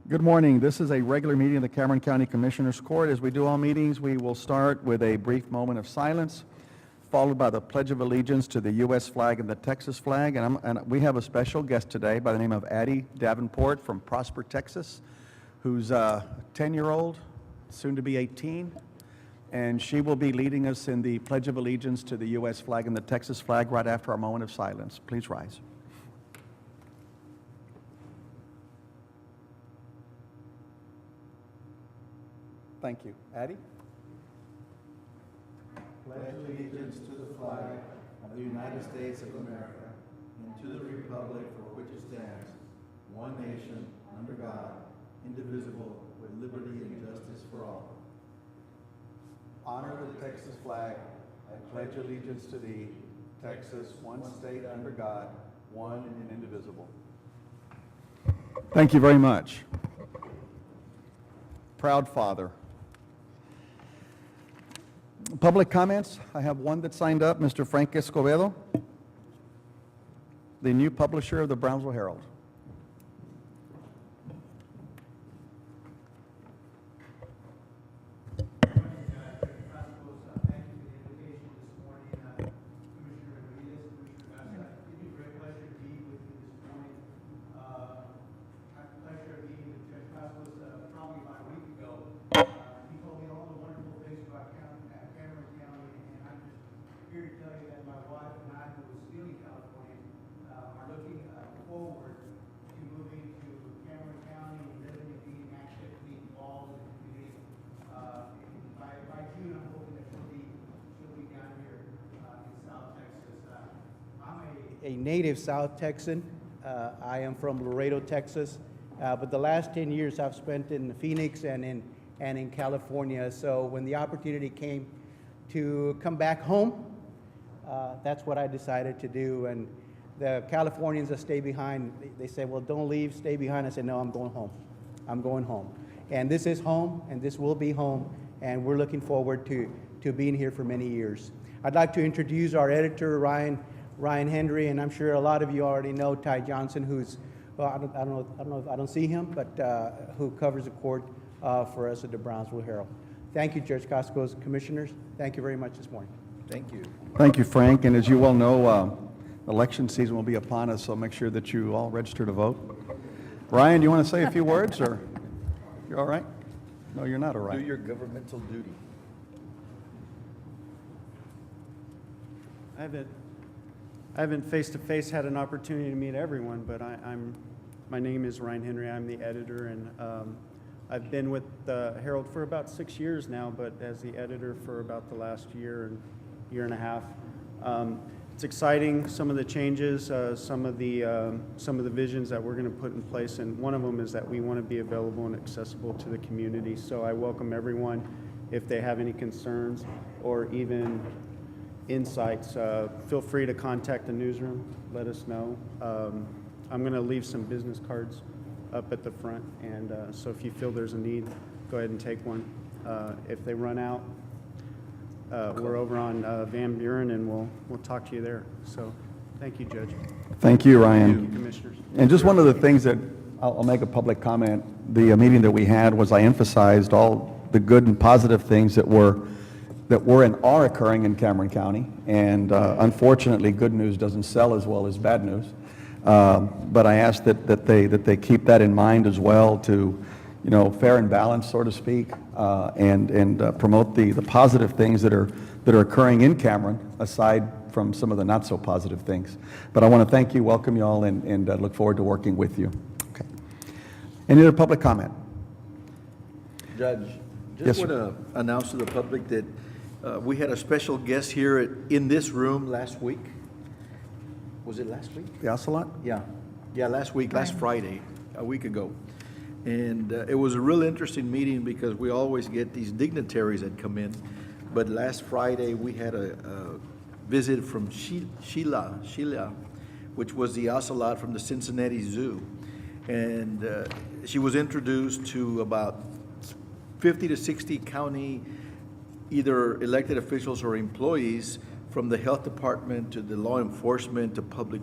Good morning. This is a regular meeting of the Cameron County Commissioners Court. As we do all meetings, we will start with a brief moment of silence, followed by the Pledge of Allegiance to the U.S. flag and the Texas flag. And we have a special guest today by the name of Addie Davenport from Prosper, Texas, who's a 10-year-old, soon to be 18. And she will be leading us in the Pledge of Allegiance to the U.S. flag and the Texas flag right after our moment of silence. Please rise. Thank you. Addie? Pledge allegiance to the flag of the United States of America and to the republic for which it stands, one nation, under God, indivisible, with liberty and justice for all. Honor the Texas flag. I pledge allegiance to thee, Texas, one state under God, one and indivisible. Thank you very much. Proud father. Public comments. I have one that signed up, Mr. Frank Escobedo, the new publisher of the Brownsville Herald. A native South Texan. I am from Laredo, Texas, but the last 10 years I've spent in Phoenix and in California. So when the opportunity came to come back home, that's what I decided to do. And the Californians that stay behind, they say, well, don't leave, stay behind. I said, no, I'm going home. I'm going home. And this is home, and this will be home, and we're looking forward to being here for many years. I'd like to introduce our editor, Ryan Henry, and I'm sure a lot of you already know Ty Johnson, who's, well, I don't know if I don't see him, but who covers the court for us at the Brownsville Herald. Thank you, Judge Costco's commissioners. Thank you very much this morning. Thank you. Thank you, Frank. And as you well know, election season will be upon us, so make sure that you all register to vote. Ryan, do you want to say a few words, or you're all right? No, you're not all right. Do your governmental duty. I haven't face-to-face had an opportunity to meet everyone, but my name is Ryan Henry. I'm the editor, and I've been with the Herald for about 6 years now, but as the editor for about the last year and a half. It's exciting, some of the changes, some of the visions that we're going to put in place, and one of them is that we want to be available and accessible to the community. So I welcome everyone if they have any concerns or even insights. Feel free to contact the newsroom, let us know. I'm going to leave some business cards up at the front, and so if you feel there's a need, go ahead and take one. If they run out, we're over on Van Buren, and we'll talk to you there. So thank you, Judge. Thank you, Ryan. Thank you, Commissioners. And just one of the things that I'll make a public comment. The meeting that we had was I emphasized all the good and positive things that were and are occurring in Cameron County, and unfortunately, good news doesn't sell as well as bad news. But I ask that they keep that in mind as well, to, you know, fair and balanced, so to speak, and promote the positive things that are occurring in Cameron, aside from some of the not so positive things. But I want to thank you, welcome you all, and look forward to working with you. Okay. Any other public comment? Judge, Yes, just sir. want to announce to the public that we had a special guest here in this room last week. Was it last week? The Ocelot? Yeah, last week, last Friday, a week ago. And it was a real interesting meeting because we always get these dignitaries that come in. But last Friday, we had a visit from Sheila, which was the ocelot from the Cincinnati Zoo. And she was introduced to about 50 to 60 county either elected officials or employees, from the health department to the law enforcement to public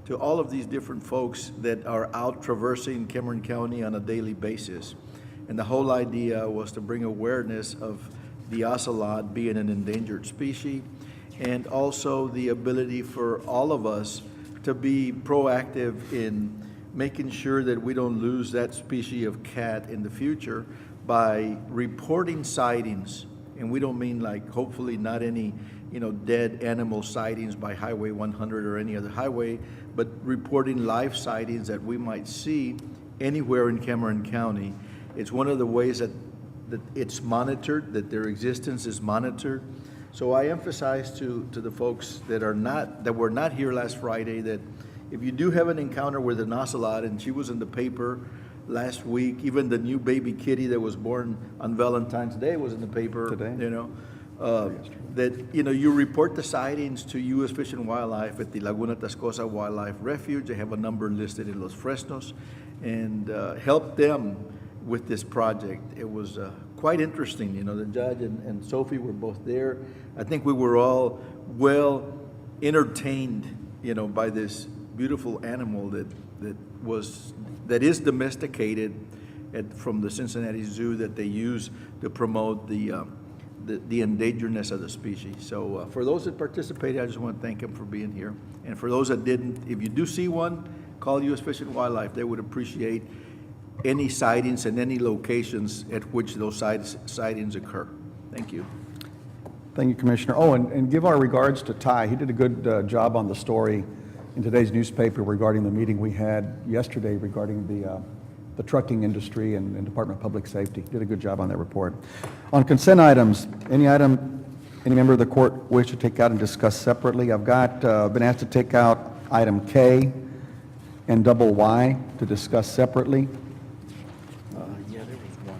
to all of these different folks that are out traversing Cameron County on a daily basis. And the whole idea was to bring awareness of the ocelot being an endangered species, and also the ability for all of us to be proactive in making sure that we don't lose that species of cat in the future by reporting sightings. And we don't mean like, hopefully not any, dead animal sightings by Highway 100 or any other highway, but reporting live sightings that we might see anywhere in Cameron County. It's one of the ways that it's monitored, that their existence is monitored. So I emphasize to the folks that were not here last Friday, that if you do have an encounter with an ocelot, and she was in the paper last week, even the new baby kitty that was born on Valentine's Day was in the paper Today? That you report the sightings to U.S. Fish and Wildlife at the Laguna Tascosa Wildlife Refuge. They have a number listed in Los Fresnos, and help them with this project. It was quite interesting. The judge and Sophie were both there. I think we were all well entertained, by this beautiful animal that is domesticated from the Cincinnati Zoo, that they use to promote the endangeredness of the species. So for those that participated, I just want to thank them for being here. And for those that didn't, if you do see one, call U.S. Fish and Wildlife. They would appreciate any sightings and any locations at which those sightings occur. Thank you. Thank you, Commissioner. Oh, and give our regards to Ty. He did a good job on the story in today's newspaper regarding the meeting we had yesterday regarding the trucking industry and Department of Public Safety. Did a good job on that report. On consent items, any item any member of the court wish to take out and discuss separately? I've been asked to take out item K and double Y to discuss separately. Yeah, there was one,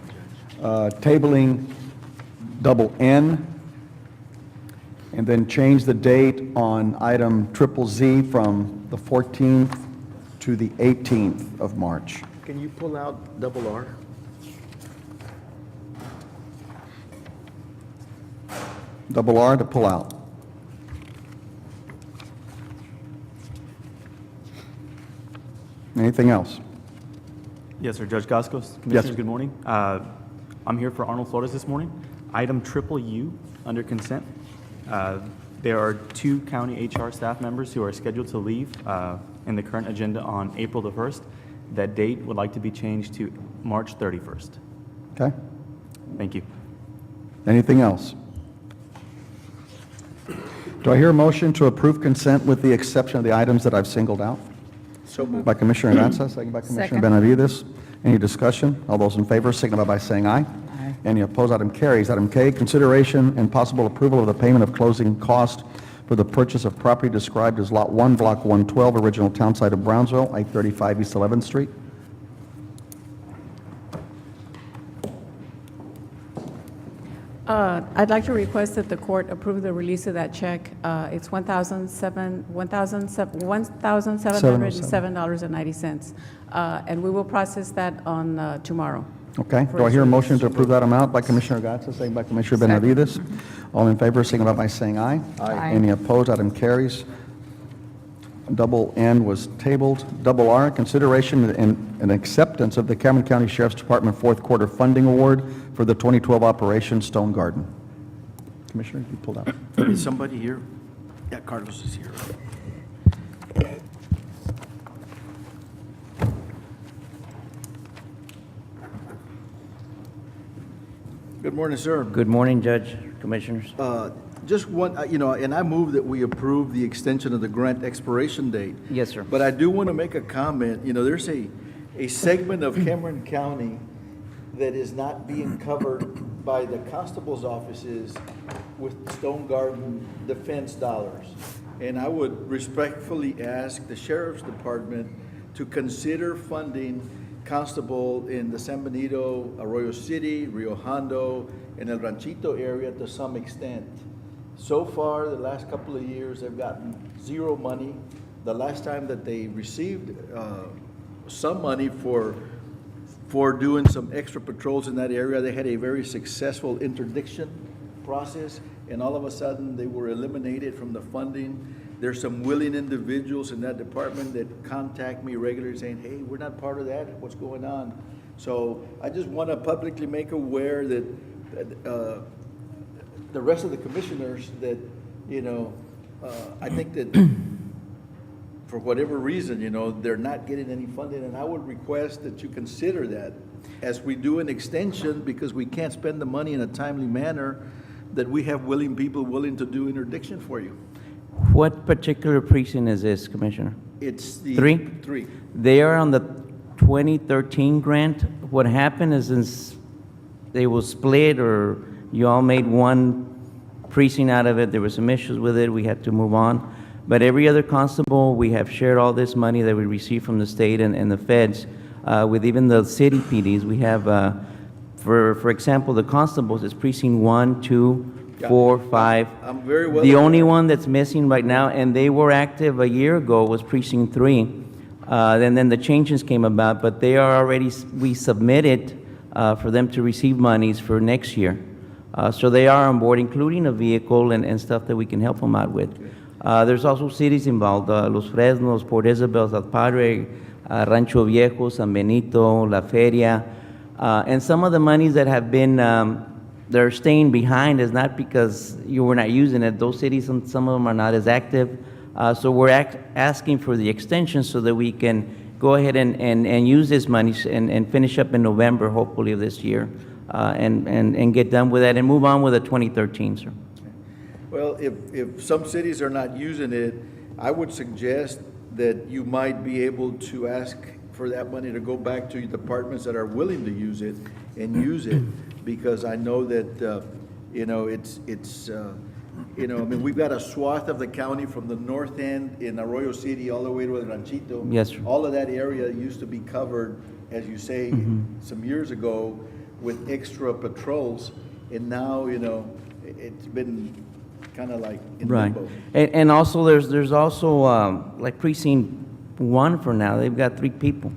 Judge. Tabling double N, and then change the date on item triple Z from the 14th to the 18th of March. Can you pull out double R? Double R to pull out. Anything else? Yes, sir. Judge Gascos, Yes. Commissioners, good morning. I'm here for Arnold Flores this morning. Item triple U under consent. There are 2 county HR staff members who are scheduled to leave in the current agenda on April the 1st. That date would like to be changed to March 31st. Okay. Thank you. Anything else? Do I hear a motion to approve consent with the exception of the items that I've singled out? So moved. By Commissioner Gatsa, second by Commissioner Benavides. Any discussion? All those in favor signify by saying aye. Aye. Any opposed? Item carries. Item K, consideration and possible approval of the payment of closing cost for the purchase of property described as Lot 1, Block 112, original town site of Brownsville, 835 East 11th Street. I'd like to request that the court approve the release of that check. It's $1,707.90. And we will process that on tomorrow. Okay. Do I hear a motion to approve that amount by Commissioner Gatsa, second by Commissioner Benavides? All in favor signify by saying aye. Aye. Any opposed? Item carries. Double N was tabled. Double R, consideration and acceptance of the Cameron County Sheriff's Department fourth quarter funding award for the 2012 Operation Stone Garden. Commissioner, you pulled out. Is somebody here? Yeah, Carlos is here. Good morning, sir. Good morning, Judge, Commissioners. Just one, and I move that we approve the extension of the grant expiration date. Yes, sir. But I do want to make a comment. There's a segment of Cameron County that is not being covered by the constable's offices with Stone Garden defense dollars. And I would respectfully ask the Sheriff's Department to consider funding constable in the San Benito, Arroyo City, Rio Hondo, and El Ranchito area to some extent. So far, the last couple of years, they've gotten zero money. The last time that they received some money for doing some extra patrols in that area, they had a very successful interdiction process, and all of a sudden, they were eliminated from the funding. There's some willing individuals in that department that contact me regularly saying, hey, we're not part of that, what's going on? So I just want to publicly make aware that the rest of the commissioners that, I think that for whatever reason, they're not getting any funding, and I would request that you consider that as we do an extension, because we can't spend the money in a timely manner, that we have willing people willing to do interdiction for you. What particular precinct is this, Commissioner? It's the. Three? Three. They are on the 2013 grant. What happened is since they were split or you all made one precinct out of it, there were some issues with it, we had to move on. But every other constable, we have shared all this money that we receive from the state and the feds with even the city PDs. We have, for example, the constables, it's precinct 1, 2, 4, 5. I'm very well The aware. only one that's missing right now, and they were active a year ago, was precinct 3. Then the changes came about, but they are already, we submitted for them to receive monies for next year. So they are on board, including a vehicle and stuff that we can help them out with. There's also cities involved, Los Fresnos, Port Isabel, South Padre, Rancho Viejo, San Benito, La Feria. And some of the monies that have been, they're staying behind is not because you were not using it. Those cities, some of them are not as active. So we're asking for the extension so that we can go ahead and use this money and finish up in November, hopefully, of this year, and get done with that and move on with the 2013, sir. Well, if some cities are not using it, I would suggest that you might be able to ask for that money to go back to departments that are willing to use it and use it, because I know that, I mean, we've got a swath of the county from the north end in Arroyo City all the way to El Ranchito. Yes, sir. All of that area used to be covered, as you say, some years ago with extra patrols, and now, it's been kind of like in Right. limbo. And also, there's also, like precinct 1 for now, they've got 3 people.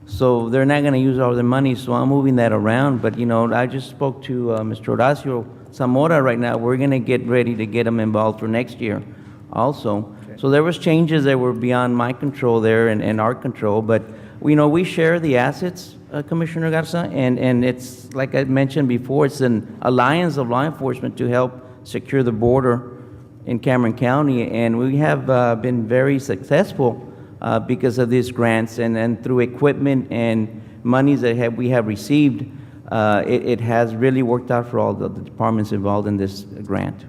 So they're not gonna use all their money, so I'm moving that around. But, I just spoke to Mr. Horacio Zamora right now. We're gonna get ready to get them involved for next year also. So there was changes that were beyond my control there and our control, but, we share the assets, Commissioner Garza, and it's, like I mentioned before, it's an alliance of law enforcement to help secure the border in Cameron County, and we have been very successful because of these grants and through equipment and monies that we have received. It has really worked out for all the departments involved in this grant.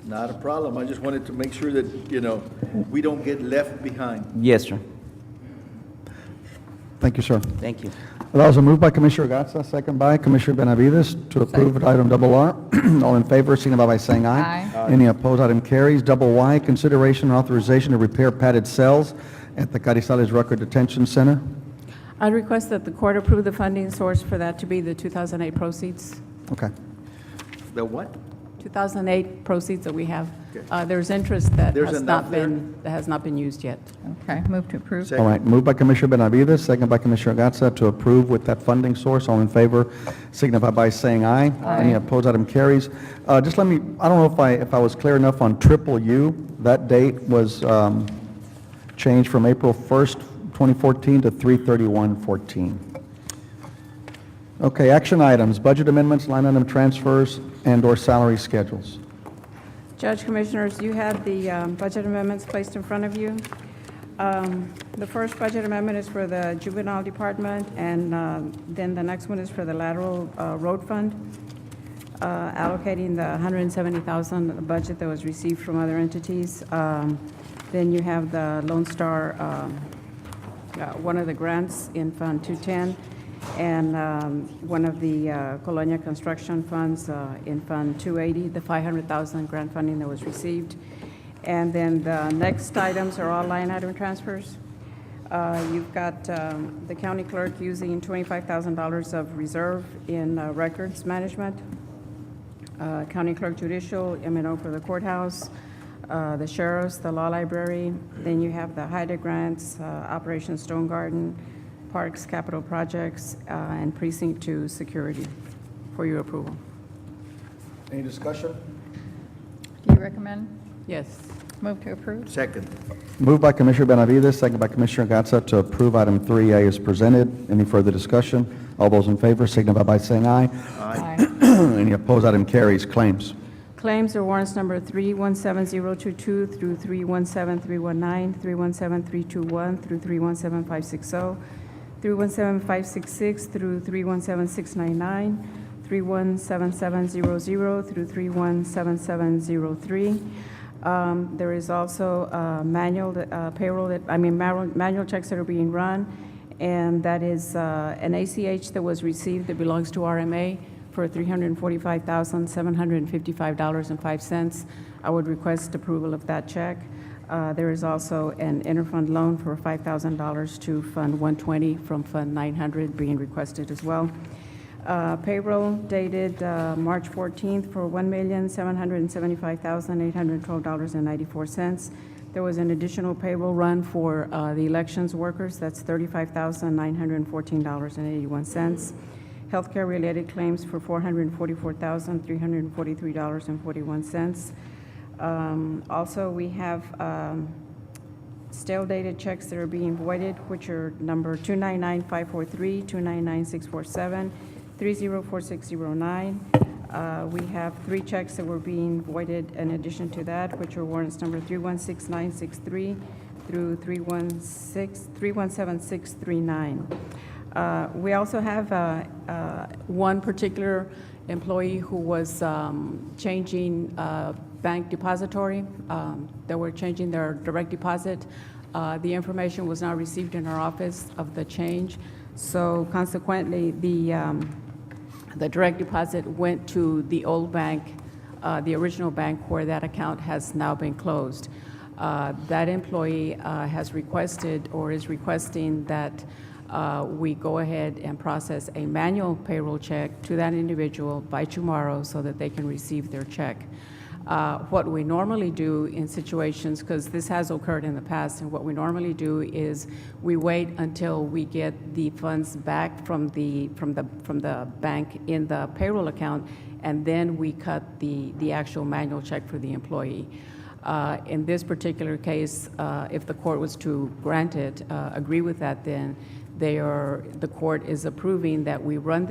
Not a problem. I just wanted to make sure that, we don't get left behind. Yes, sir. Thank you, sir. Thank you. That was a move by Commissioner Gatsa, second by Commissioner Benavides to approve item double R. All in favor, signify by saying aye. Aye. Any opposed, item carries. Double Y, consideration and authorization to repair padded cells at the Carizales Record Detention Center. I'd request that the court approve the funding source for that to be the 2008 proceeds. Okay. The what? 2008 proceeds that we have. Okay. There's interest that There's has enough not there? been used yet. Okay, move to approve. Second. All right, moved by Commissioner Benavides, second by Commissioner Gatsa to approve with that funding source. All in favor, signify by saying aye. Aye. Any opposed, item carries. Just let me, I don't know if I was clear enough on triple U. That date was changed from April 1st, 2014 to 3/31/14. Okay, action items, budget amendments, line item transfers, and/or salary schedules. Judge, Commissioners, you have the budget amendments placed in front of you. The first budget amendment is for the Juvenile Department, and then the next one is for the Lateral Road Fund, allocating the $170,000 budget that was received from other entities. Then you have the Lone Star, one of the grants in Fund 210, and one of the Colonia construction funds in Fund 280, the $500,000 grant funding that was received. And then the next items are all line item transfers. You've got the county clerk using $25,000 of reserve in records management, county clerk judicial, M&O for the courthouse, the sheriffs, the law library. Then you have the HIDA grants, Operation Stone Garden, Parks, Capital Projects, and Precinct 2 Security for your approval. Any discussion? Do you you recommend? Yes. Move to approve? Second. Moved by Commissioner Benavides, second by Commissioner Gatsa to approve item 3A as presented. Any further discussion? All those in favor signify by saying aye. Aye. Any opposed? Item carries. Claims. Claims are warrants number 317022 through 317319, 317321 through 317560, 317566 through 317699, 317700 through 317703. There is also manual manual checks that are being run, and that is an ACH that was received that belongs to RMA for $345,755.05. I would request approval of that check. There is also an interfund loan for $5,000 to Fund 120 from Fund 900 being requested as well. Payroll dated March 14th for $1,775,812.94. There was an additional payroll run for the elections workers. That's $35,914.81. Healthcare-related claims for $444,343.41. Also, we have stale-dated checks that are being voided, which are number 299543, 299647, 304609. We have 3 checks that were being voided in addition to that, which are warrants number 316963 through 317639. We also have one particular employee who was changing bank depository. They were changing their direct deposit. The information was not received in our office of the change, so consequently, the direct deposit went to the old bank, the original bank where that account has now been closed. That employee has requested or is requesting that we go ahead and process a manual payroll check to that individual by tomorrow so that they can receive their check. What we normally do in situations, because this has occurred in the past, and what we normally do is we wait until we get the funds back from the bank in the payroll account, and then we cut the actual manual check for the employee. In this particular case, if the court was to grant it, agree with that, then the court is approving that we run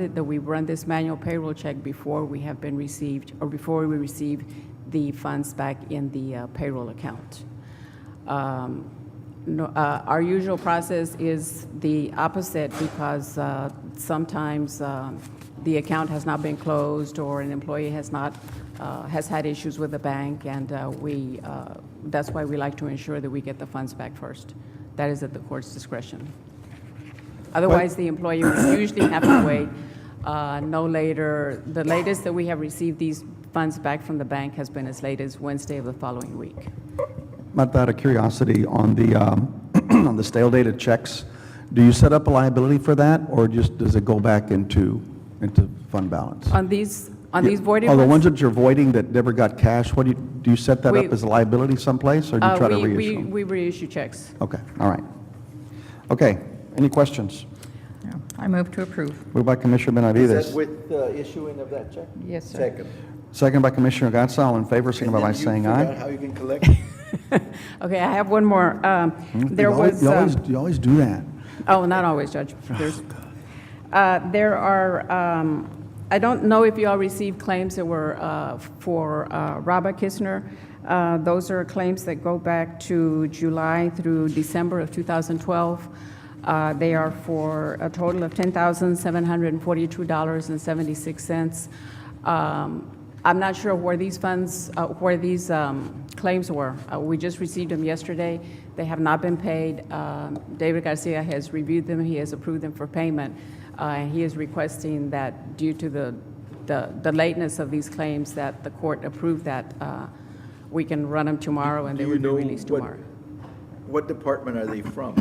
this manual payroll check before we have been received, or before we receive the funds back in the payroll account. Our usual process is the opposite, because sometimes the account has not been closed, or an employee has had issues with the bank, and that's why we like to ensure that we get the funds back first. That is at the court's discretion. Otherwise, the employee would usually have to wait no later. The latest that we have received these funds back from the bank has been as late as Wednesday of the following week. Martha, out of curiosity, on the on the stale-dated checks, do you set up a liability for that, or just does it go back into fund balance? On these voided Oh, the ones? ones that you're voiding that never got cash, what do you set that We- up as a liability someplace, or do you try to reissue them? We reissue checks. Okay, all right. Okay, any questions? No. I move to approve. Moved by Commissioner Is Benavides. that with the issuing of that check? Yes, sir. Second. Second by Commissioner Gatsa. All in favor, signify by And then saying you forgot aye. how you can collect? Okay, I have one more. There was. You always do that. Oh, not always, Judge. There are, I don't know if you all received claims that were for Robert Kistner. Those are claims that go back to July through December of 2012. They are for a total of $10,742.76. I'm not sure where these funds, claims were. We just received them yesterday. They have not been paid. David Garcia has reviewed them. He has approved them for payment. And he is requesting that due to the lateness of these claims, that the court approve that we can run them tomorrow and they Do will you be know released tomorrow. what department are they from?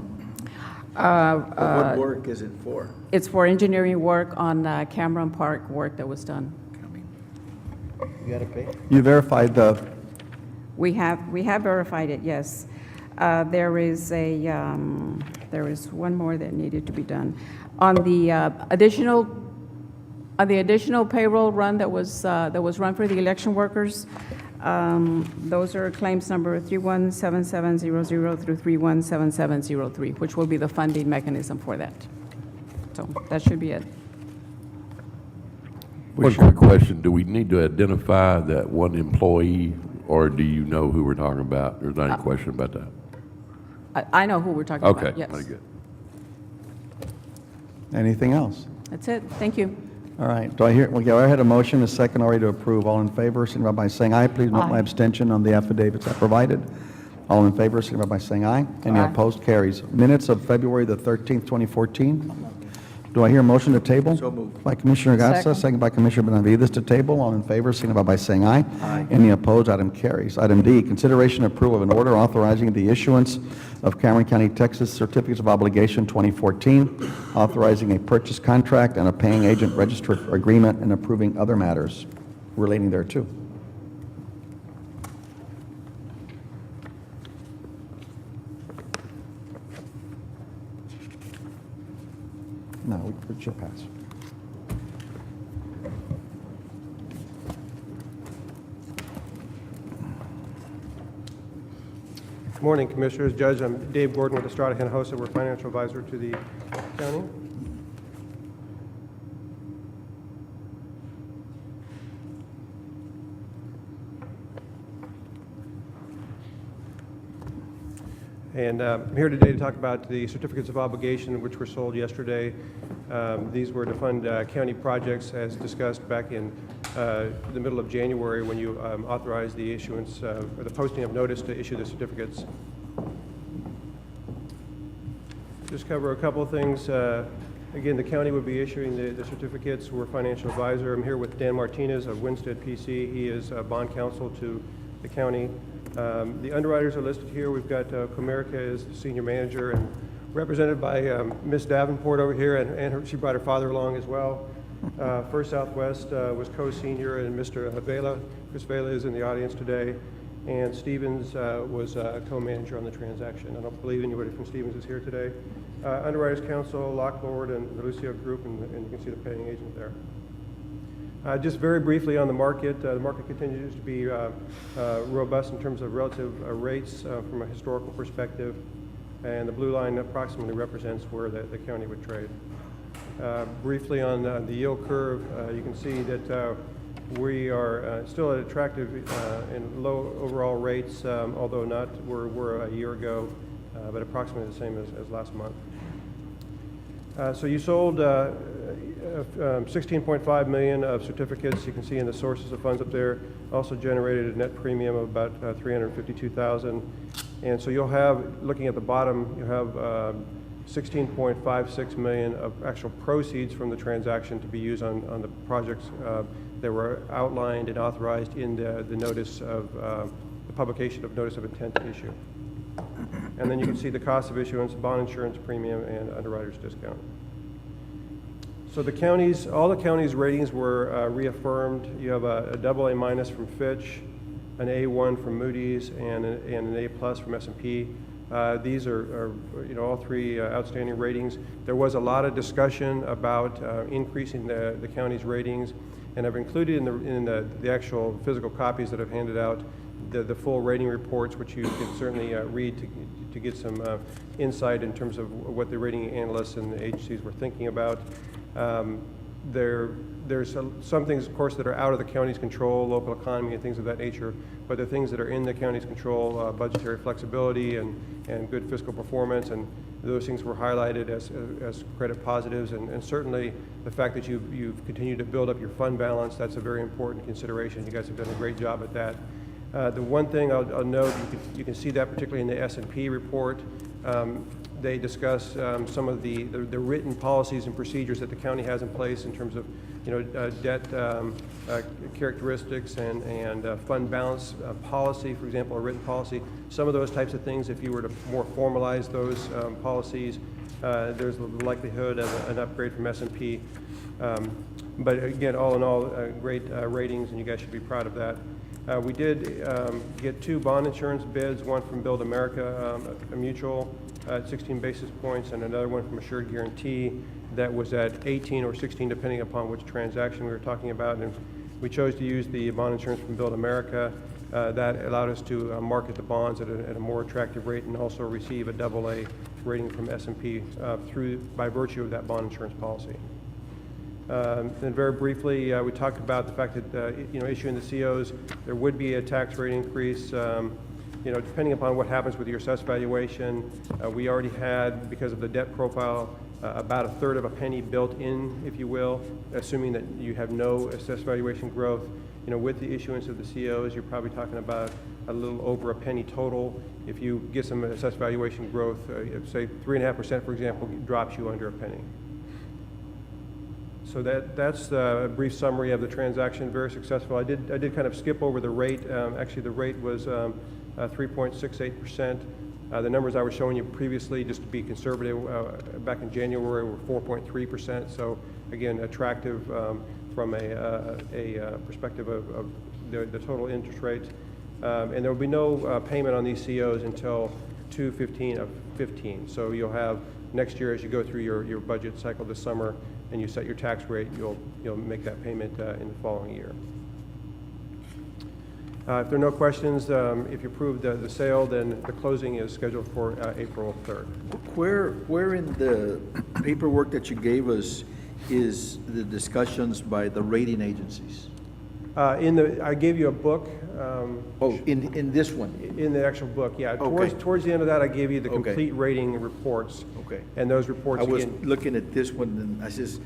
Or what work is it for? It's for engineering work on Cameron Park work that was done. You gotta pay? You verified the, We have verified it, yes. There is one more that needed to be done. On the additional payroll run that was run for the election workers, Those are claims number 317700 through 317703, which will be the funding mechanism for that. So that should be it. One quick question, do we need to identify that one employee, or do you know who we're talking about? There's not any question about that? I know who we're talking Okay, about, yes. very good. Anything else? That's it, thank you. All right, do I hear, well, yeah, I had a motion, a second already to approve. All in favor, signify by saying aye. Please note my Aye. abstention on the affidavits I provided. All in favor, signify by saying aye. Any Aye. opposed, carries. Minutes of February the 13th, 2014. Do I hear a motion to table? So moved. By Commissioner Gatsa, Second. second by Commissioner Benavides to table. All in favor, signify by saying aye. Aye. Any opposed, item carries. Item D, consideration and approval of an order authorizing the issuance of Cameron County, Texas Certificates of Obligation 2014, authorizing a purchase contract and a paying agent register agreement and approving other matters relating thereto. No, it should pass. Good morning, Commissioners. Judge, I'm Dave Gordon with Estrada Hinojosa. We're financial advisor to the county. And I'm here today to talk about the certificates of obligation which were sold yesterday. These were to fund county projects as discussed back in the middle of January when you authorized the issuance or the posting of notice to issue the certificates. Just cover a couple of things. Again, the county would be issuing the certificates. We're financial advisor. I'm here with Dan Martinez of Winstead PC. He is bond counsel to the county. The underwriters are listed here. We've got Comerica as the senior manager and represented by Ms. Davenport over here, and she brought her father along as well. First Southwest was co-senior, and Mr. Vela, Chris Vela is in the audience today, and Stevens was co-manager on the transaction. I don't believe anybody from Stevens is here today. Underwriters Council, Locklord, and the Lucio Group, and you can see the paying agent there. Just very briefly on the market continues to be robust in terms of relative rates from a historical perspective, and the blue line approximately represents where the county would trade. Briefly on the yield curve, you can see that we are still at attractive and low overall rates, although not where we were a year ago, but approximately the same as last month. So you sold 16.5 million of certificates. You can see in the sources of funds up there. Also generated a net premium of about 352,000. And so you'll have, looking at the bottom, you have 16.56 million of actual proceeds from the transaction to be used on the projects that were outlined and authorized in the notice of the publication of notice of intent to issue. And then you can see the cost of issuance, bond insurance premium, and underwriter's discount. So the counties, all the counties' ratings were reaffirmed. You have a AA- from Fitch, an A1 from Moody's, and an A+ from S&P. These are all three outstanding ratings. There was a lot of discussion about increasing the county's ratings, and I've included in the actual physical copies that I've handed out the full rating reports, which you can certainly read to get some insight in terms of what the rating analysts and the agencies were thinking about. There's some things, of course, that are out of the county's control, local economy and things of that nature, but the things that are in the county's control, budgetary flexibility and good fiscal performance, and those things were highlighted as credit positives, and certainly the fact that you've continued to build up your fund balance, that's a very important consideration. You guys have done a great job at that. The one thing I'll note, you can see that particularly in the S&P report. They discuss some of the written policies and procedures that the county has in place in terms of debt characteristics and fund balance policy, for example, a written policy. Some of those types of things, if you were to more formalize those policies, there's the likelihood of an upgrade from S&P. But again, all in all, great ratings, and you guys should be proud of that. We did get 2 bond insurance bids, one from Build America, a mutual at 16 basis points, and another one from Assured Guarantee that was at 18 or 16, depending upon which transaction we were talking about. And we chose to use the bond insurance from Build America. That allowed us to market the bonds at a more attractive rate and also receive a AA rating from S&P by virtue of that bond insurance policy. Then very briefly, we talked about the fact that, issuing the COs, there would be a tax rate increase, depending upon what happens with your assessed valuation. We already had, because of the debt profile, about a third of a penny built in, if you will, assuming that you have no assessed valuation growth. With the issuance of the COs, you're probably talking about a little over a penny total. If you get some assessed valuation growth, say 3.5%, for example, drops you under a penny. So that's a brief summary of the transaction. Very successful. I did kind of skip over the rate. Actually, the rate was 3.68%. The numbers I was showing you previously, just to be conservative, back in January were 4.3%. So again, attractive from a perspective of the total interest rates. And there will be no payment on these COs until 2/15 of 15. So you'll have next year, as you go through your budget cycle this summer and you set your tax rate, you'll make that payment in the following year. If there are no questions, if you approve the sale, then the closing is scheduled for April 3rd. Where in the paperwork that you gave us is the discussions by the rating agencies? I gave you a book. In this one? In the actual book, yeah. Okay. Towards the end of that, I gave you the Okay. complete rating reports. Okay. And those reports, I was again, looking at this one, and I says,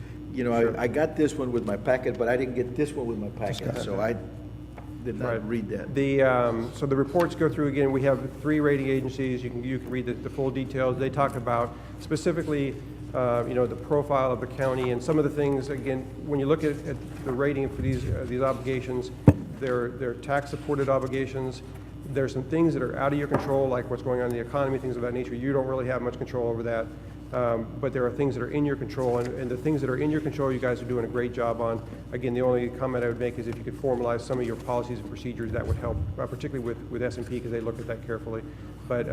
I got this one with my packet, but I didn't get this one with my packet, so I did not Right. read that. so the reports go through, again, we have 3 rating agencies. You can read the full details. They talk about specifically, the profile of the county and some of the things. Again, when you look at the rating for these obligations, they're tax-supported obligations. There's some things that are out of your control, like what's going on in the economy, things of that nature. You don't really have much control over that. But there are things that are in your control, and the things that are in your control, you guys are doing a great job on. Again, the only comment I would make is if you could formalize some of your policies and procedures, that would help, particularly with S&P, because they look at that carefully. But,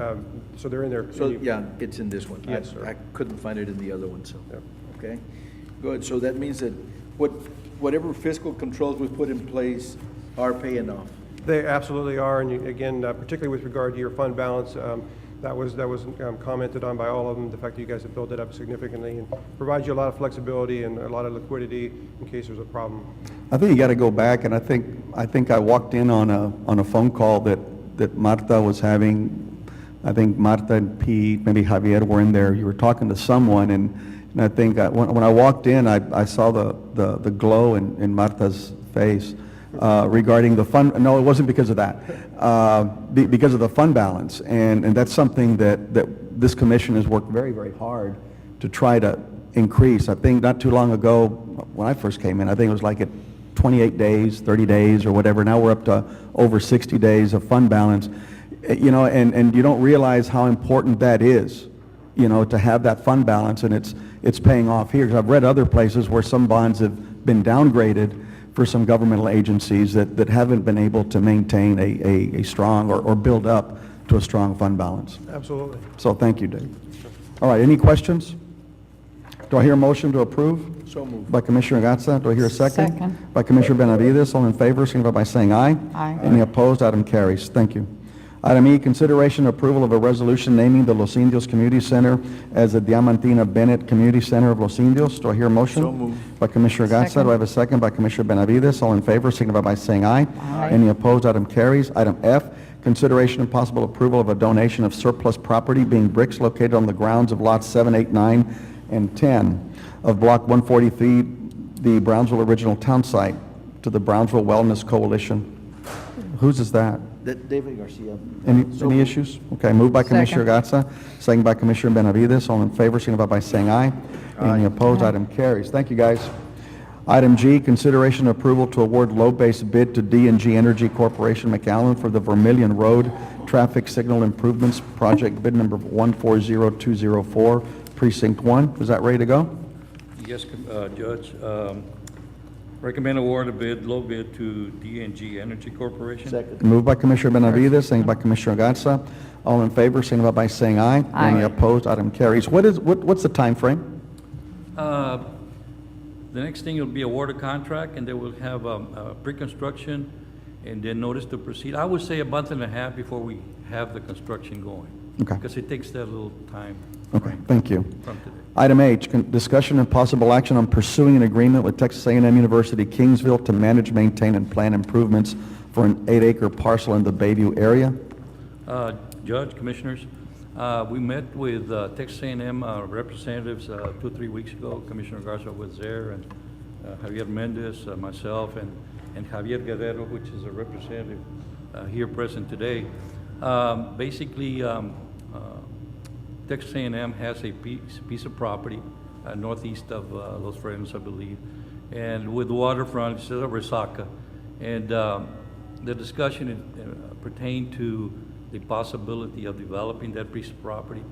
so they're in there. So, yeah, it's in this one. Yes, sir. I couldn't find it in the other one, so, Yep. okay. Good, so that means that whatever fiscal controls we put in place are paying off. They absolutely are, and again, particularly with regard to your fund balance, that was commented on by all of them, the fact that you guys have built it up significantly and provides you a lot of flexibility and a lot of liquidity in case there's a problem. I think you got to go back, and I think I walked in on a phone call that Marta was having. I think Marta and Pete, maybe Javier were in there. You were talking to someone, and I think when I walked in, I saw the glow in Marta's face regarding the fund. No, it wasn't because of that. Because of the fund balance, and that's something that this commission has worked very, very hard to try to increase. I think not too long ago, when I first came in, I think it was like at 28 days, 30 days, or whatever. Now we're up to over 60 days of fund balance. And you don't realize how important that is, to have that fund balance, and it's paying off here. 'Cause I've read other places where some bonds have been downgraded for some governmental agencies that haven't been able to maintain a strong or build up to a strong fund balance. Absolutely. So thank you, Dave. All right, any questions? Do I hear a motion to approve? So moved. By Commissioner Gatsa. Do I hear a second? Second. By Commissioner Benavides. All in favor, signify by saying aye. Aye. Any opposed? Item carries. Thank you. Item E, consideration and approval of a resolution naming the Los Indios Community Center as the Diamantina Bennett Community Center of Los Indios. Do I hear a motion? So moved. By Commissioner Gatsa. Second. Do I have a second? By Commissioner Benavides. All in favor, signify by saying aye. Aye. Any opposed? Item carries. Item F, consideration and possible approval of a donation of surplus property being bricks located on the grounds of lots 7, 8, 9, and 10 of Block 143, the Brownsville Original Town Site, to the Brownsville Wellness Coalition. Whose is that? David Garcia. Any issues? Okay, moved by Commissioner Gatsa, second by Commissioner Benavides. All in favor, signify by saying aye. Any opposed? Item carries. Thank you, guys. Item G, consideration and approval to award low-based bid to D&G Energy Corporation McAllen for the Vermillion Road Traffic Signal Improvements Project, bid number 140204, Precinct 1. Is that ready to go? Yes, Judge. Recommend award of bid, low bid to D&G Energy Corporation. Second. Moved by Commissioner Benavides, second by Commissioner Gatsa. All in favor, signify by saying aye. Aye. Any opposed? Item carries. What's the time frame? The next thing will be award a contract, and they will have pre-construction and then notice to proceed. I would say a month and a half before we have the construction going. Okay. Because it takes that little time. Okay, thank you. From today. Item H, discussion and possible action on pursuing an agreement with Texas A&M University Kingsville to manage, maintain, and plan improvements for an 8-acre parcel in the Bayview area. Judge, Commissioners, we met with Texas A&M representatives 2 or 3 weeks ago. Commissioner Garza was there, and Javier Mendez, myself, and Javier Guerrero, which is a representative here present today. Basically, Texas A&M has a piece of property northeast of Los Frenos, I believe, and with waterfront, it's a Resaca. And the discussion pertained to the possibility of developing that piece of property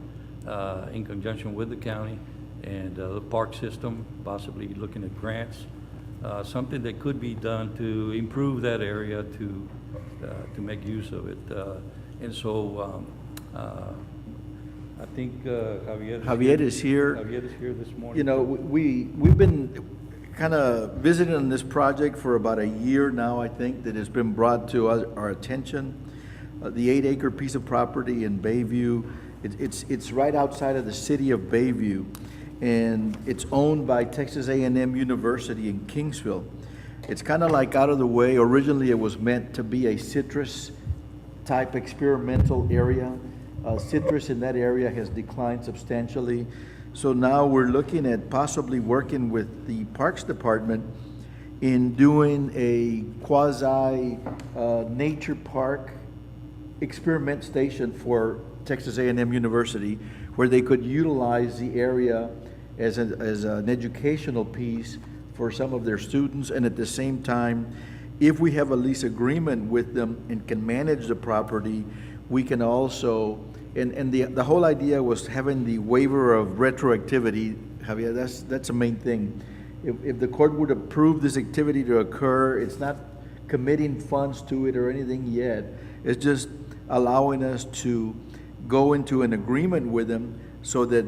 in conjunction with the county and the park system, possibly looking at grants, something that could be done to improve that area to make use of it. And so I think Javier is here. Javier is here this morning. You know, we've been kind of visiting on this project for about a year now, I think, that has been brought to our attention. The 8-acre piece of property in Bayview, it's right outside of the city of Bayview, and it's owned by Texas A&M University in Kingsville. It's kind of like out of the way. Originally, it was meant to be a citrus type experimental area. Citrus in that area has declined substantially. So now we're looking at possibly working with the Parks Department in doing a quasi nature park experiment station for Texas A&M University, where they could utilize the area as an educational piece for some of their students, and at the same time, if we have a lease agreement with them and can manage the property, we can also, and the whole idea was having the waiver of retroactivity. Javier, that's the main thing. If the court would approve this activity to occur, it's not committing funds to it or anything yet. It's just allowing us to go into an agreement with them so that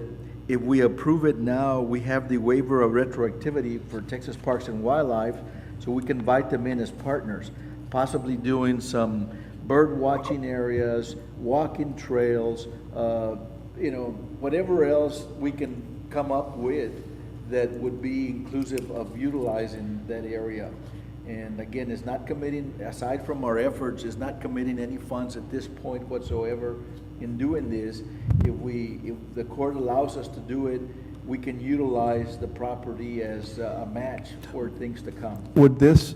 if we approve it now, we have the waiver of retroactivity for Texas Parks and Wildlife, so we can invite them in as partners, possibly doing some bird watching areas, walking trails, you know, whatever else we can come up with that would be inclusive of utilizing that area. And again, it's not committing, aside from our efforts, it's not committing any funds at this point whatsoever in doing this. If the court allows us to do it, we can utilize the property as a match for things to come. Would this,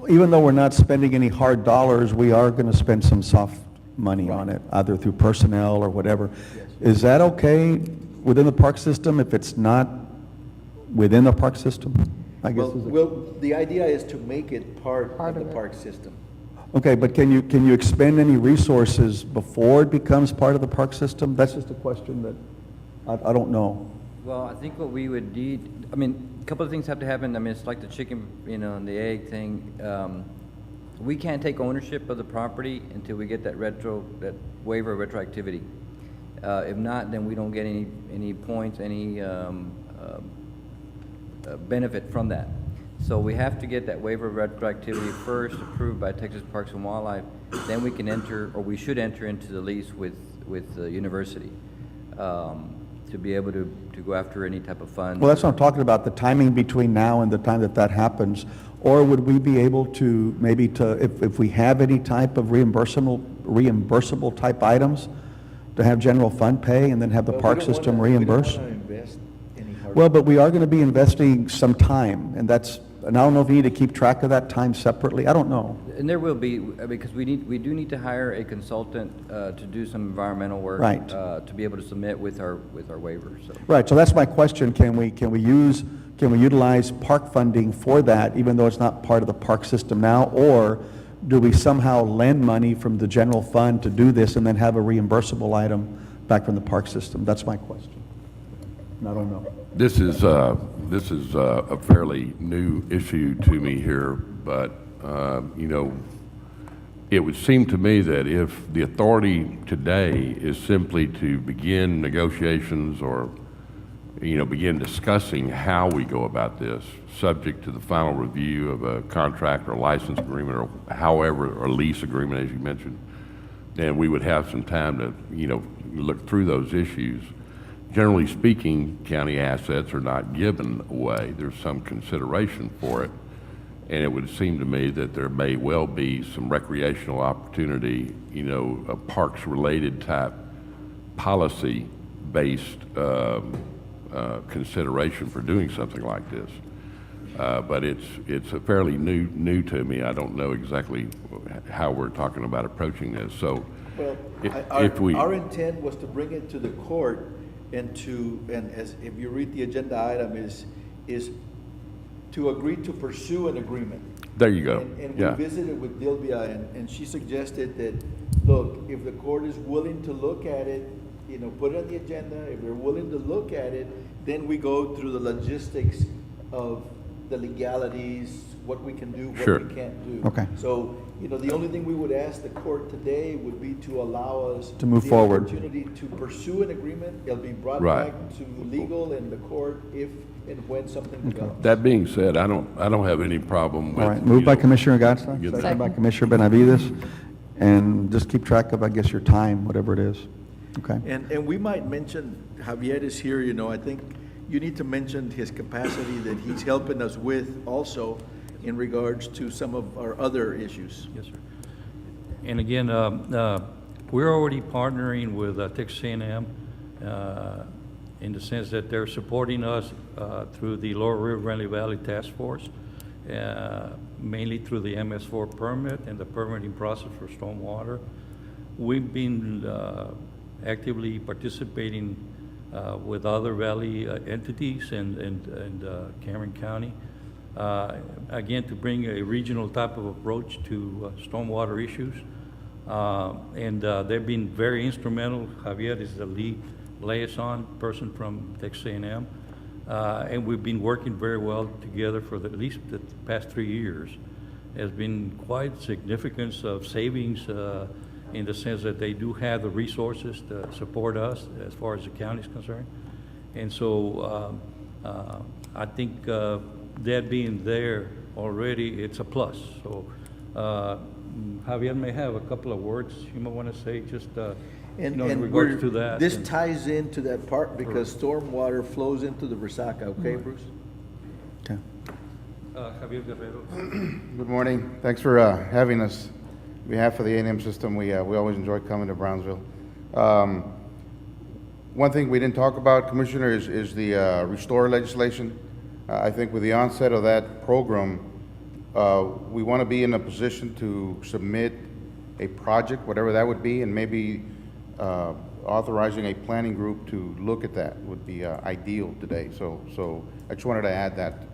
even though we're not spending any hard dollars, we are going to spend some soft money on it, either through personnel or whatever. Yes. Is that okay within the park system if it's not within the park system? I guess. The idea is to make it part of the park system. Okay, but can you expend any resources before it becomes part of the park system? That's just a question that I don't know. Well, I think what we would need, I mean, a couple of things have to happen. I mean, it's like the chicken, you know, and the egg thing. We can't take ownership of the property until we get that waiver of retroactivity. If not, then we don't get any points, any benefit from that. So we have to get that waiver of retroactivity first approved by Texas Parks and Wildlife. Then we can enter, or we should enter into the lease with the university to be able to go after any type of funds. Well, that's what I'm talking about, the timing between now and the time that happens. Or would we be able to, maybe if we have any type of reimbursable type items, to have general fund pay and then have the park system reimburse? We don't want to invest any hard. Well, but we are going to be investing some time, and I don't know if we need to keep track of that time separately. I don't know. And there will be, because we do need to hire a consultant to do some environmental work. Right. To be able to submit with our waiver, so. Right, so that's my question. Can we utilize park funding for that, even though it's not part of the park system now? Or do we somehow lend money from the general fund to do this and then have a reimbursable item back from the park system? That's my question. And I don't know. This is a fairly new issue to me here, but, you know, it would seem to me that if the authority today is simply to begin negotiations or begin discussing how we go about this, subject to the final review of a contract or license agreement or however, or lease agreement, as you mentioned. And we would have some time to, look through those issues. Generally speaking, county assets are not given away. There's some consideration for it. And it would seem to me that there may well be some recreational opportunity, a parks-related type policy-based consideration for doing something like this. But it's a fairly new to me. I don't know exactly how we're talking about approaching this. So, Well, our intent was to bring it to the court and as if you read the agenda item is to agree to pursue an agreement. There you go. And Yeah. we visited with Dilbia, and she suggested that, look, if the court is willing to look at it, put it on the agenda, if they're willing to look at it, then we go through the logistics of the legalities, what we can do, what Sure. we can't do. Okay. So, the only thing we would ask the court today would be to allow us To move forward. the opportunity to pursue an agreement. It'll be brought Right. back to legal and the court if and when something develops. That being said, I don't have any problem with. All right, moved by Commissioner Gatsa, you know, second by Commissioner Benavides, and just keep track of, I guess, your time, whatever it is. Okay? And we might mention, Javier is here, I think you need to mention his capacity that he's helping us with also in regards to some of our other issues. Yes, sir. And again, we're already partnering with Texas A&M in the sense that they're supporting us through the Lower Rio Grande Valley Task Force, mainly through the MS4 permit and the permitting process for stormwater. We've been actively participating with other valley entities and Cameron County, again, to bring a regional type of approach to stormwater issues. And they've been very instrumental. Javier is the lead liaison person from Texas A&M. And we've been working very well together for at least the past 3 years. There's been quite significance of savings in the sense that they do have the resources to support us as far as the county is concerned. And so I think that being there already, it's a plus. So Javier may have a couple of words you might want to say just in regards to that. This ties into that part because stormwater flows into the Resaca, okay, Bruce? Okay. Javier Guerrero. Good morning. Thanks for having us. On behalf of the A&M system, we always enjoy coming to Brownsville. One thing we didn't talk about, Commissioner, is the restore legislation. I think with the onset of that program, we want to be in a position to submit a project, whatever that would be, and maybe authorizing a planning group to look at that would be ideal today. So I just wanted to add that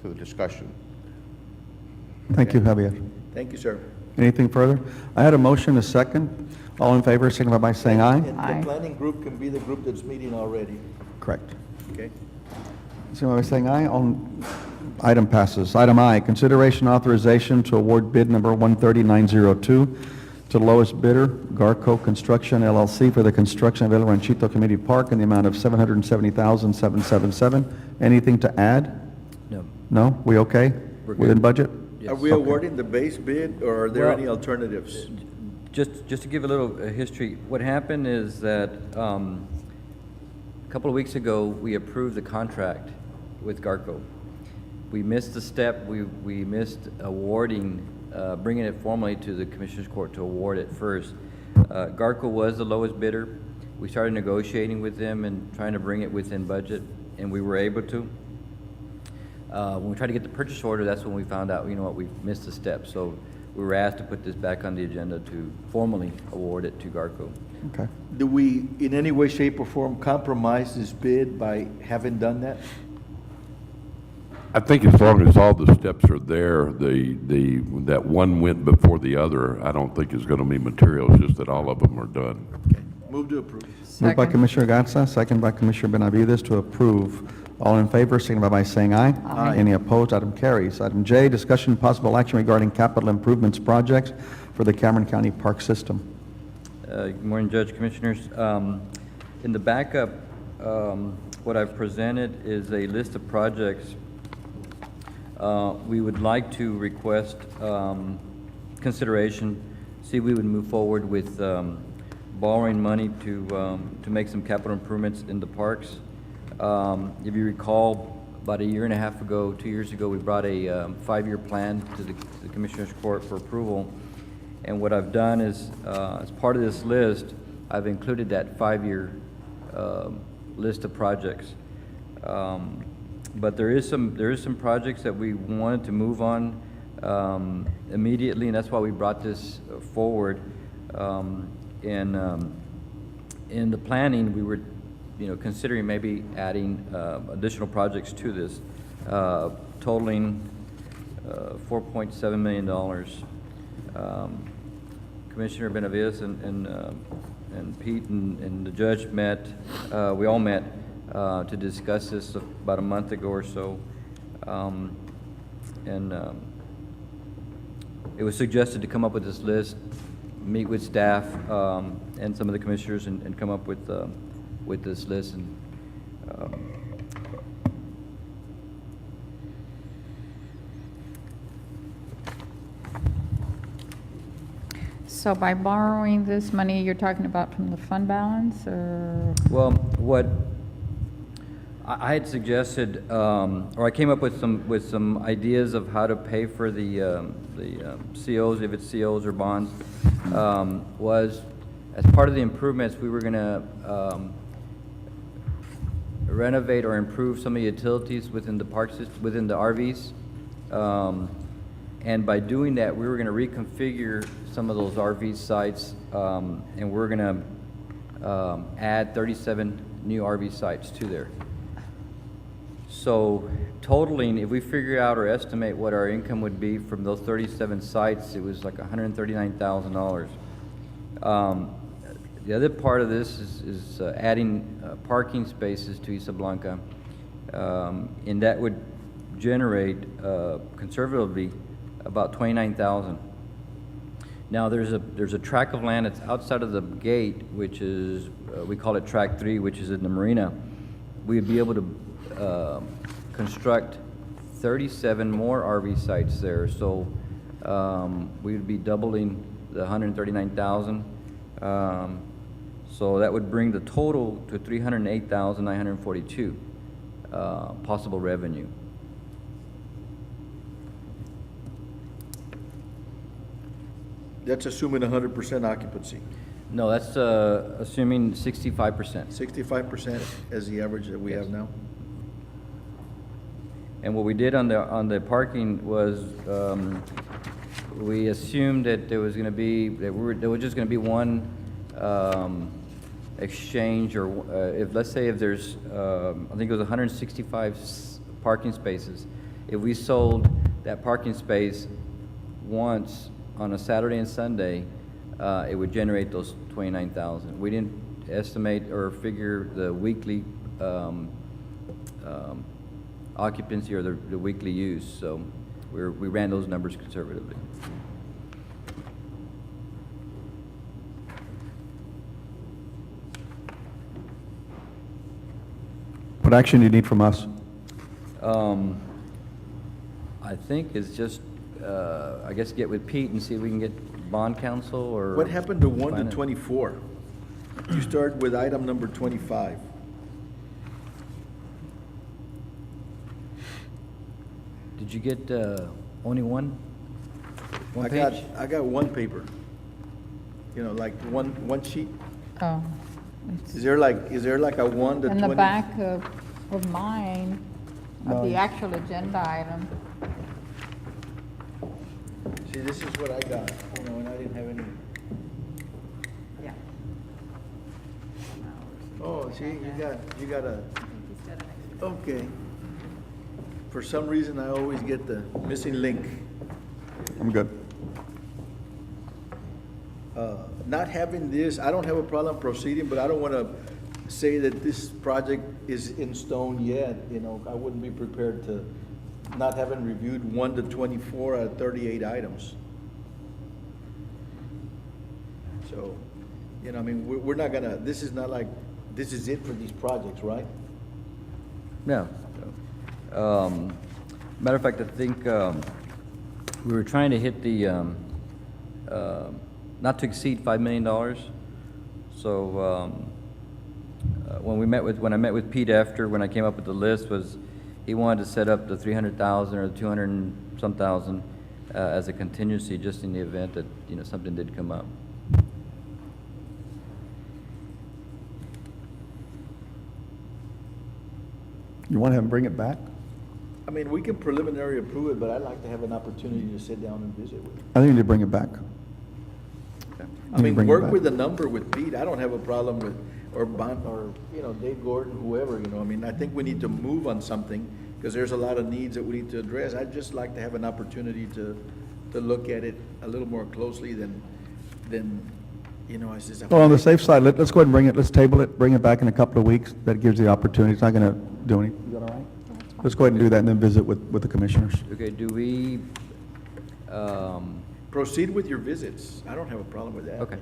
to the discussion. Thank you, Javier. Thank you, sir. Anything further? I had a motion, a second. All in favor, signify by saying aye. And Aye. the planning group can be the group that's meeting already, Correct. okay? Signify by saying aye. All, item passes. Item I, consideration authorization to award bid number 130902 to the lowest bidder, Garco Construction LLC, for the construction of El Ranchito Community Park in the amount of $770,777. Anything to add? No. No? We okay? We're good. Within budget? Yes. Are we Okay. awarding the base bid or are there Well, any alternatives? Just to give a little history, what happened is that a couple of weeks ago, we approved the contract with Garco. We missed the step, we missed awarding, bringing it formally to the Commissioners Court to award it first. Garco was the lowest bidder. We started negotiating with them and trying to bring it within budget, and we were able to. When we tried to get the purchase order, that's when we found out, you know what, we missed a step. So we were asked to put this back on the agenda to formally award it to Garco. Okay. Do we, in any way, shape, or form, compromise this bid by having done that? I think as long as all the steps are there, that one went before the other, I don't think is going to be material, it's just that all of them are done. Okay, move to approve. Moved by Second. Commissioner Gatsa, second by Commissioner Benavides to approve. All in favor, signify by saying aye. Aye. Any opposed? Item carries. Item J, discussion and possible action regarding capital improvements projects for the Cameron County Park System. Good morning, Judge, Commissioners. In the backup, what I've presented is a list of projects we would like to request consideration, see if we would move forward with borrowing money to make some capital improvements in the parks. If you recall, about a year and a half ago, 2 years ago, we brought a 5-year plan to the Commissioners Court for approval. And what I've done is, as part of this list, I've included that 5-year list of projects. But there is some projects that we wanted to move on immediately, and that's why we brought this forward. In the planning, we were, considering maybe adding additional projects to this, totaling $4.7 million. Commissioner Benavides and Pete and the judge met, we all met to discuss this about a month ago or so. It was suggested to come up with this list, meet with staff and some of the commissioners and come up with this list. And So by borrowing this money, you're talking about from the fund balance, or? well, what I had suggested, or I came up with some ideas of how to pay for the COs, if it's COs or bonds, was as part of the improvements, we were going to renovate or improve some of the utilities within the park system, within the RVs. And by doing that, we were going to reconfigure some of those RV sites, and we're going to add 37 new RV sites to there. So totaling, if we figure out or estimate what our income would be from those 37 sites, it was like $139,000. The other part of this is adding parking spaces to Isla Blanca, and that would generate conservatively about $29,000. Now there's a tract of land that's outside of the gate, which is we call it Tract 3, which is in the marina. We'd be able to construct 37 more RV sites there, so we'd be doubling the $139,000. So that would bring the total to $308,942 possible revenue. That's assuming 100% occupancy. No, that's assuming 65%. 65% as the average that we have now? And what we did on the parking was we assumed that there was going to be there was just going to be one exchange, or if let's say if there's I think it was 165 parking spaces. If we sold that parking space once on a Saturday and Sunday, it would generate those $29,000. We didn't estimate or figure the weekly occupancy or the weekly use, so we ran those numbers conservatively. What action do you need from us? I think it's just, I guess, get with Pete and see if we can get bond counsel or... What happened to 1 to finance. 24? You start with item number 25. Did you get only one page? I got one paper. Like one sheet. Oh. Is there like a 1 to 20? In the back of mine, of the actual agenda item. See, this is what I got, and I didn't have any. Yeah. Oh, see, you got a, okay. For some reason, I always get the missing link. I'm good. Not having this, I don't have a problem proceeding, but I don't want to say that this project is in stone yet. I wouldn't be prepared to, not having reviewed 1 to 24 out of 38 items. So, we're not gonna, this is not like, this is it for these projects, right? Yeah. Matter of fact, I think we were trying to hit the not to exceed $5 million. So when I met with Pete after, when I came up with the list, was he wanted to set up the 300,000 or the 200 and some thousand as a contingency, just in the event that, you know, something did come up. You want to have him bring it back? I mean, we can preliminary approve it, but I'd like to have an opportunity to sit down and visit with him. I think you need to bring it back. I You mean, bring it work back. with the number with Pete. I don't have a problem with, or Bont, or, you know, Dave Gordon, whoever, you know. I mean, I think we need to move on something because there's a lot of needs that we need to address. I'd just like to have an opportunity to look at it a little more closely than, you know, I says. Well, on the safe side, let's go ahead and bring it, let's table it, bring it back in a couple of weeks. That gives the opportunity. It's not going to do anything. Is that all right? Let's go ahead and do that and then visit with the commissioners. Okay, do we, Proceed with your visits. I don't have a problem with that. okay,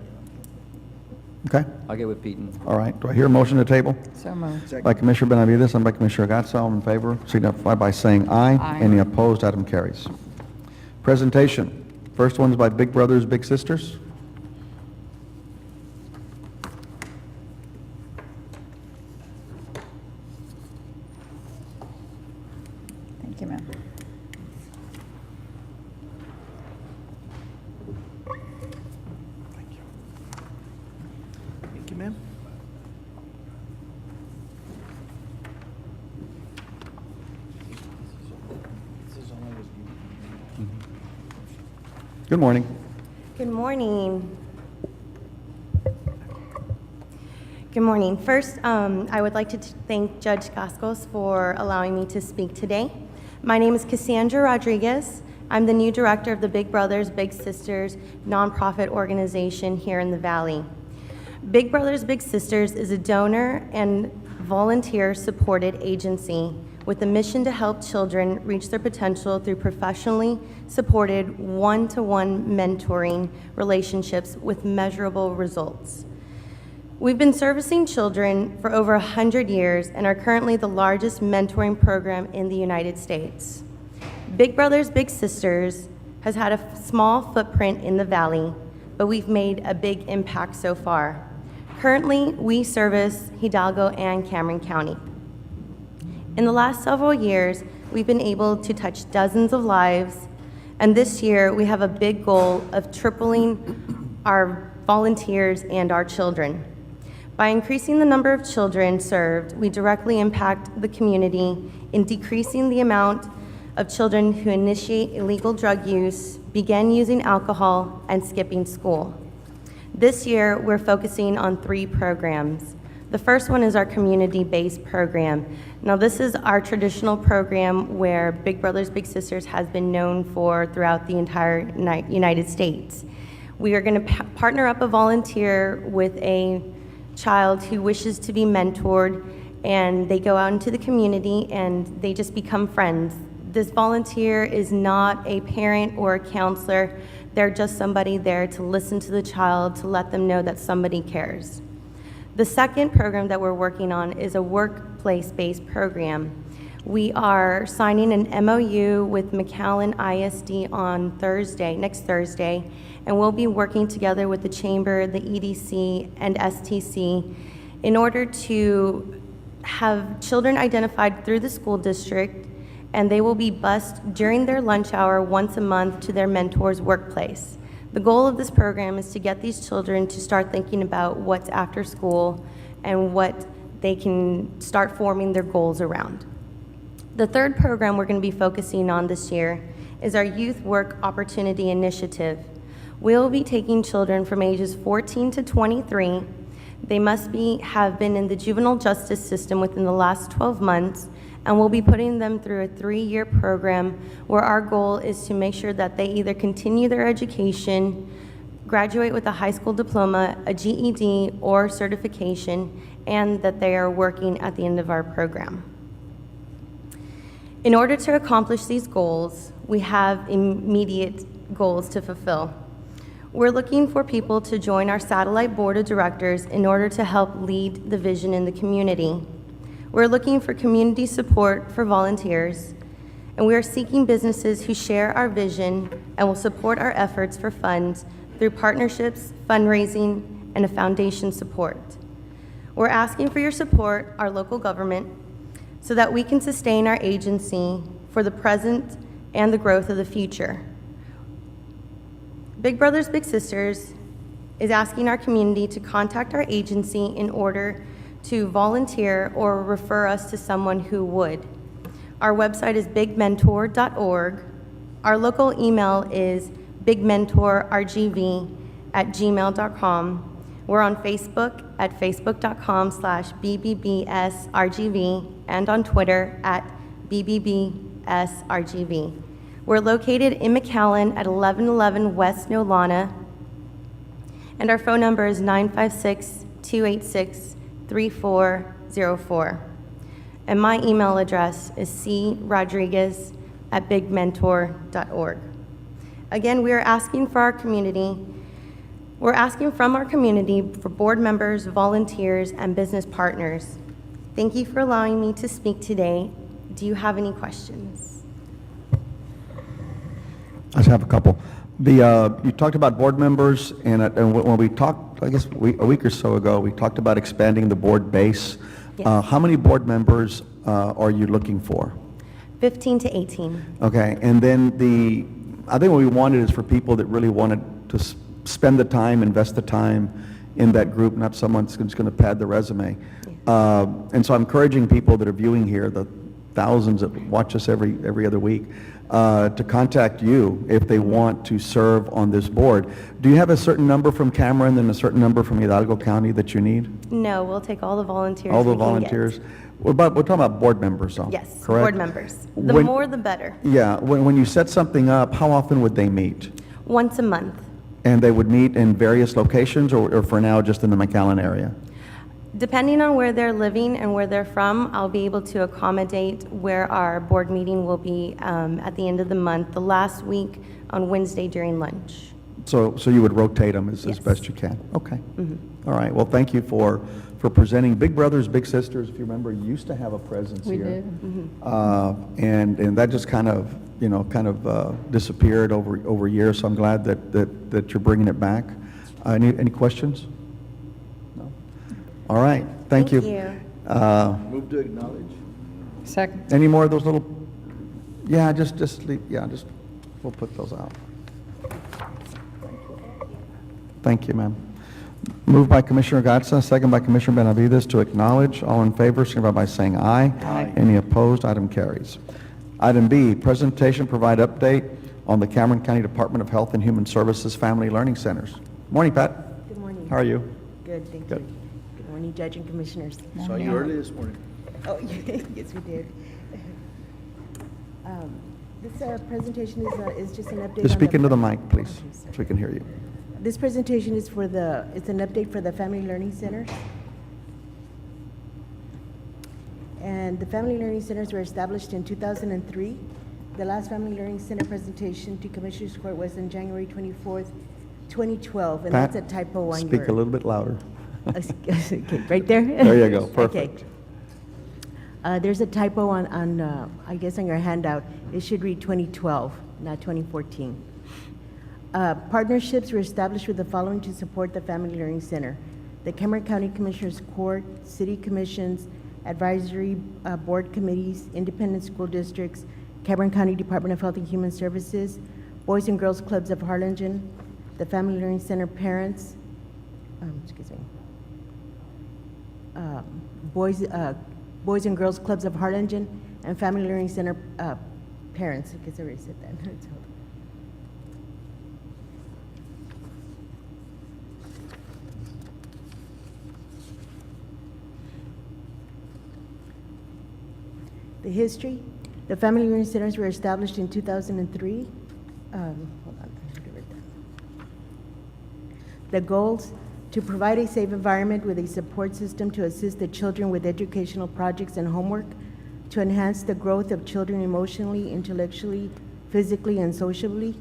Okay? I'll get with Pete and All right. Do I hear a motion to table? So moved. Second. By Commissioner Benavides and by Commissioner Gatsa. All in favor, signify by saying aye. Aye. Any opposed, item carries. Presentation. First one is by Big Brothers Big Sisters. Thank you, ma'am. Thank you, ma'am. Good morning. Good morning. Good morning. First, I would like to thank Judge Cascos for allowing me to speak today. My name is Cassandra Rodriguez. I'm the new director of the Big Brothers Big Sisters nonprofit organization here in the Valley. Big Brothers Big Sisters is a donor and volunteer-supported agency with a mission to help children reach their potential through professionally supported one-to-one mentoring relationships with measurable results. We've been servicing children for over 100 years and are currently the largest mentoring program in the United States. Big Brothers Big Sisters has had a small footprint in the Valley, but we've made a big impact so far. Currently, we service Hidalgo and Cameron County. In the last several years, we've been able to touch dozens of lives, and this year we have a big goal of tripling our volunteers and our children. By increasing the number of children served, we directly impact the community in decreasing the amount of children who initiate illegal drug use, begin using alcohol, and skipping school. This year, we're focusing on 3 programs. The first one is our community-based program. Now, this is our traditional program where Big Brothers Big Sisters has been known for throughout the entire United States. We are going to partner up a volunteer with a child who wishes to be mentored, and they go out into the community and they just become friends. This volunteer is not a parent or a counselor. They're just somebody there to listen to the child, to let them know that somebody cares. The second program that we're working on is a workplace-based program. We are signing an MOU with McAllen ISD on next Thursday, and we'll be working together with the Chamber, the EDC, and STC in order to have children identified through the school district, and they will be bused during their lunch hour once a month to their mentor's workplace. The goal of this program is to get these children to start thinking about what's after school and what they can start forming their goals around. The third program we're going to be focusing on this year is our Youth Work Opportunity Initiative. We'll be taking children from ages 14 to 23. They must have been in the juvenile justice system within the last 12 months, and we'll be putting them through a 3-year program where our goal is to make sure that they either continue their education, graduate with a high school diploma, a GED, or certification, and that they are working at the end of our program. In order to accomplish these goals, we have immediate goals to fulfill. We're looking for people to join our satellite board of directors in order to help lead the vision in the community. We're looking for community support for volunteers, and we are seeking businesses who share our vision and will support our efforts for funds through partnerships, fundraising, and a foundation support. We're asking for your support, our local government, so that we can sustain our agency for the present and the growth of the future. Big Brothers Big Sisters is asking our community to contact our agency in order to volunteer or refer us to someone who would. Our website is bigmentor.org. Our local email is bigmentorrgv@gmail.com. We're on Facebook at facebook.com/BBBSRGV and on Twitter at BBBSRGV. We're located in McAllen at 1111 West Nolana, and our phone number is 956-286-3404. And my email address is crodriguez@bigmentor.org. Again, we are asking for our community. We're asking from our community for board members, volunteers, and business partners. Thank you for allowing me to speak today. Do you have any questions? I just have a couple. You talked about board members, and when we talked, I guess, a week or so ago, we talked about expanding the board base. Yes. How many board members are you looking for? 15 to 18. Okay, and then I think what we wanted is for people that really wanted to spend the time, invest the time in that group, not someone who's going to pad the resume. And so I'm encouraging people that are viewing here, the thousands that watch us every other week, to contact you if they want to serve on this board. Do you have a certain number from Cameron and a certain number from Hidalgo County that you need? No, we'll take all the volunteers All the we can get. volunteers? We're talking about board members, though. Yes, correct? board members. The When- more, the better. Yeah, when you set something up, how often would they meet? Once a month. And they would meet in various locations, or for now, just in the McAllen area? Depending on where they're living and where they're from, I'll be able to accommodate where our board meeting will be at the end of the month, the last week on Wednesday during lunch. So you would rotate them as Yes. best you can? Okay. Mhm. All right, well, thank you for presenting. Big Brothers Big Sisters, if you remember, used to have a presence We here. did. And that just kind of disappeared over years, so I'm glad that you're bringing it back. Any questions? No? All right, thank you. Move to acknowledge. Second. Any more of those little, just leave, we'll put those out. Thank you, ma'am. Moved by Commissioner Gatsa, second by Commissioner Benavides to acknowledge. All in favor, signify by saying aye. Aye. Any opposed? Item carries. Item B, presentation provide update on the Cameron County Department of Health and Human Services Family Learning Centers. Morning, Pat. Good morning. How are you? Good, thank Good. you. Good morning, Judge and Commissioners. Saw you early this morning. Oh, yes, we did. This presentation is just an update. Just on speak into the mic, please, Okay, sorry. so we can hear you. This presentation is it's an update for the Family Learning Centers. And the Family Learning Centers were established in 2003. The last Family Learning Center presentation to Commissioners Court was on January 24th, 2012, and Pat, that's a typo on speak a little bit louder. Okay, right there? There you go, Okay. perfect. There's a typo on I guess on your handout. It should read 2012, not 2014. Partnerships were established with the following to support the Family Learning Center: the Cameron County Commissioners Court, City Commissions, Advisory Board Committees, Independent School Districts, Cameron County Department of Health and Human Services, Boys and Girls Clubs of Harlingen, the Family Learning Center parents, Boys and Girls Clubs of Harlingen, and Family Learning Center parents. I guess I already said that. The history: the Family Learning Centers were established in 2003. Hold on, I should have read that. The goals: to provide a safe environment with a support system to assist the children with educational projects and homework, to enhance the growth of children emotionally, intellectually, physically, and socially,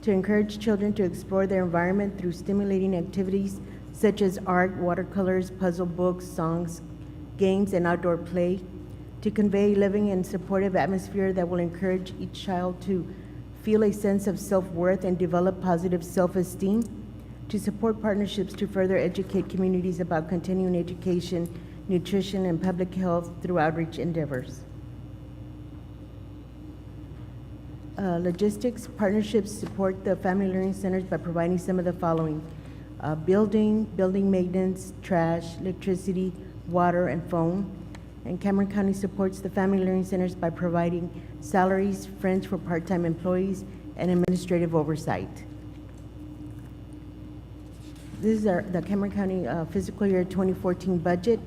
to encourage children to explore their environment through stimulating activities such as art, watercolors, puzzle books, songs, games, and outdoor play, to convey a living and supportive atmosphere that will encourage each child to feel a sense of self-worth and develop positive self-esteem, to support partnerships to further educate communities about continuing education, nutrition, and public health through outreach endeavors. Logistics partnerships support the family learning centers by providing some of the following: building maintenance, trash, electricity, water, and phone. And Cameron County supports the family learning centers by providing salaries, fringe for part-time employees, and administrative oversight. This is the Cameron County fiscal year 2014 budget.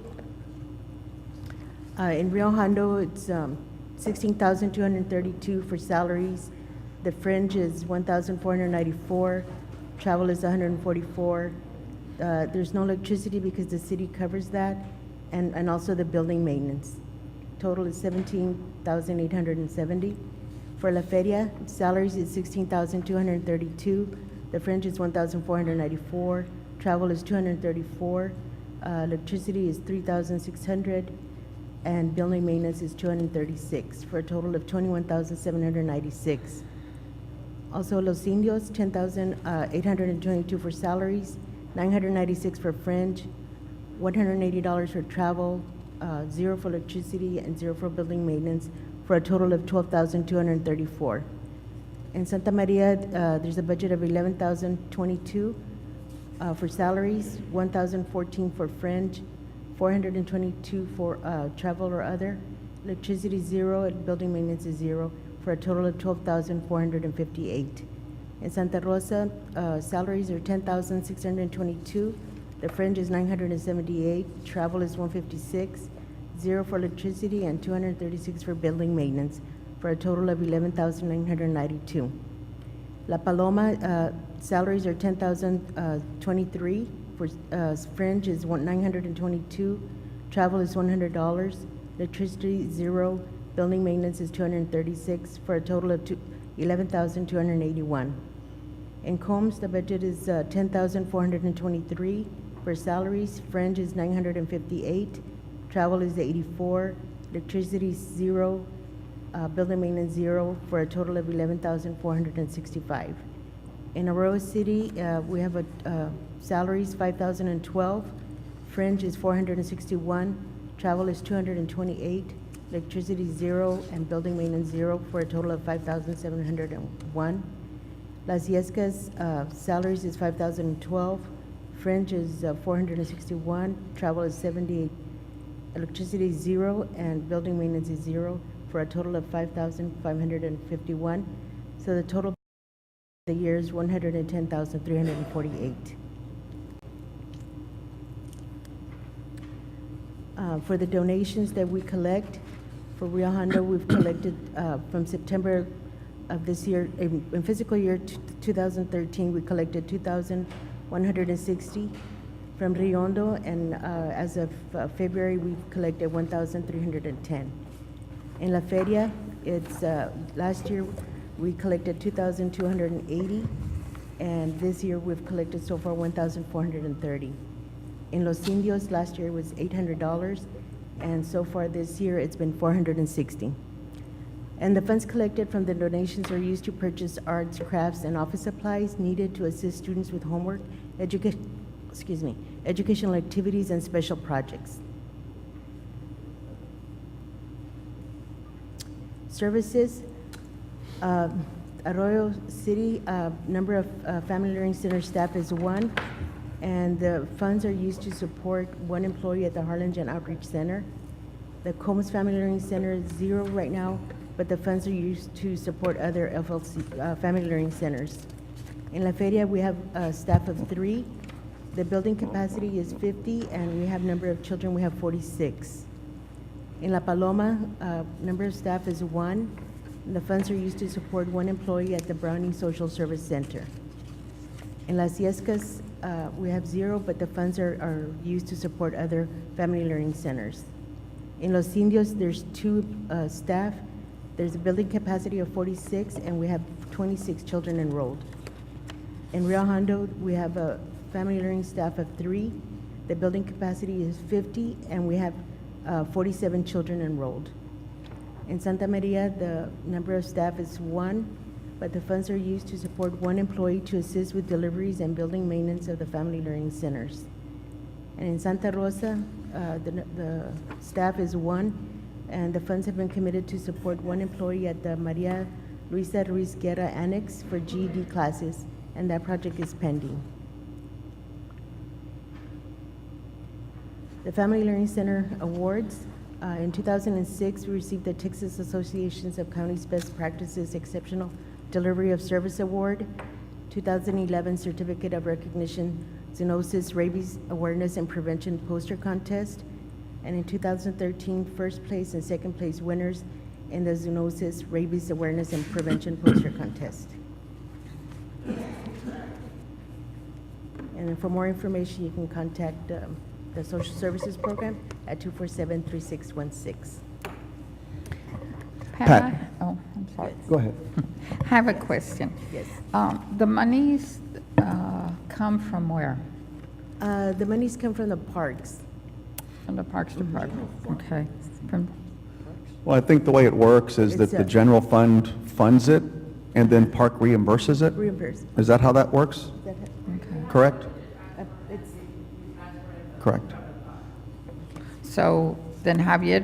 In Rio Hondo, it's $16,232 for salaries. The fringe is $1,494. Travel is $144. There's no electricity because the city covers that, and also the building maintenance. Total is $17,870. For La Feria, salaries is $16,232. The fringe is $1,494. Travel is $234. Electricity is $3,600. And building maintenance is $236, for a total of $21,796. Also, Los Indios, $10,822 for salaries, $996 for fringe, $180 for travel, $0 for electricity, and $0 for building maintenance, for a total of $12,234. In Santa Maria, there's a budget of $11,022 for salaries, $1,014 for fringe, $422 for travel or other, electricity $0, and building maintenance is $0, for a total of $12,458. In Santa Rosa, salaries are $10,622, the fringe is $978, travel is $156, $0 for electricity, and $236 for building maintenance, for a total of $11,992. La Paloma, salaries are $10,023, for fringe is $922, travel is $100, electricity $0, building maintenance is $236, for a total of $11,281. In Combs, the budget is $10,423 for salaries, fringe is $958, travel is $84, electricity $0, building maintenance $0, for a total of $11,465. In Aurora City, we have salaries $5,012, fringe is $461, travel is $228, electricity $0, and building maintenance $0, for a total of $5,701. Las Yescas, salaries is $5,012, fringe is $461, travel is $78, electricity $0, and building maintenance is $0, for a total of $5,551. So the total the year is $110,348. For the donations that we collect, for Rio Hondo, we've collected from September of this year, in fiscal year 2013, we collected 2,160 from Rio Hondo, and as of February, we've collected 1,310. In La Feria, it's last year we collected 2,280, and this year we've collected so far 1,430. In Los Indios, last year was $800, and so far this year it's been $460. And the funds collected from the donations are used to purchase arts, crafts, and office supplies needed to assist students with homework, educational activities, and special projects. Services, Arroyo City, number of family learning center staff is 1, and the funds are used to support 1 employee at the Harlingen Outreach Center. The Combs Family Learning Center is 0 right now, but the funds are used to support other FLC, family learning centers. In La Feria, we have a staff of 3. The building capacity is 50, and we have number of children, we have 46. In La Paloma, number of staff is 1. The funds are used to support 1 employee at the Browning Social Service Center. In Las Yescas, we have 0, but the funds are used to support other family learning centers. In Los Indios, there's 2 staff. There's a building capacity of 46, and we have 26 children enrolled. In Rio Hondo, we have a family learning staff of 3. The building capacity is 50, and we have 47 children enrolled. In Santa Maria, the number of staff is 1, but the funds are used to support 1 employee to assist with deliveries and building maintenance of the family learning centers. And in Santa Rosa, the staff is 1, and the funds have been committed to support 1 employee at the Maria Luisa Ruiz Guerra Annex for GED classes, and that project is pending. The Family Learning Center Awards. In 2006, we received the Texas Associations of Counties Best Practices Exceptional Delivery of Service Award, 2011 Certificate of Recognition Zoonosis, Rabies Awareness and Prevention Poster Contest, and in 2013, first place and second place winners in the Zoonosis, Rabies Awareness and Prevention Poster Contest. And for more information, you can contact the Social Services Program at 247-3616. Pat? Oh, I'm sorry. Go ahead. I have a question. Yes. The monies come from where? The monies come from the parks. From the Parks Department? Okay. From, Well, I think the way it works is that It's the a- general fund funds it, and then park reimburses it? Reimbursed. Is that how that works? Is that it? okay. Correct? It's, Correct. So then Javier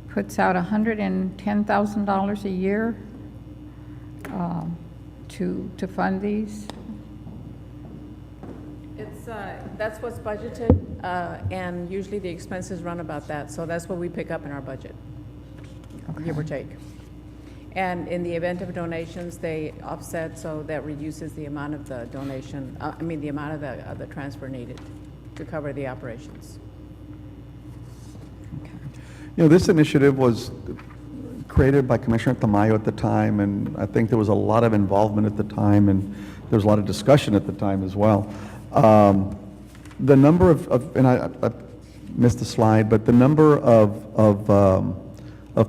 puts out $110,000 a year to fund these? It's, that's what's budgeted, and usually the expenses run about that, so that's what we pick up in our budget, give or take. And in the event of donations, they offset, so that reduces the amount of the donation, the amount of the transfer needed to cover the operations. You know, this initiative was created by Commissioner Tamayo at the time, and I think there was a lot of involvement at the time, and there was a lot of discussion at the time as well. The number and I missed the slide, but the number of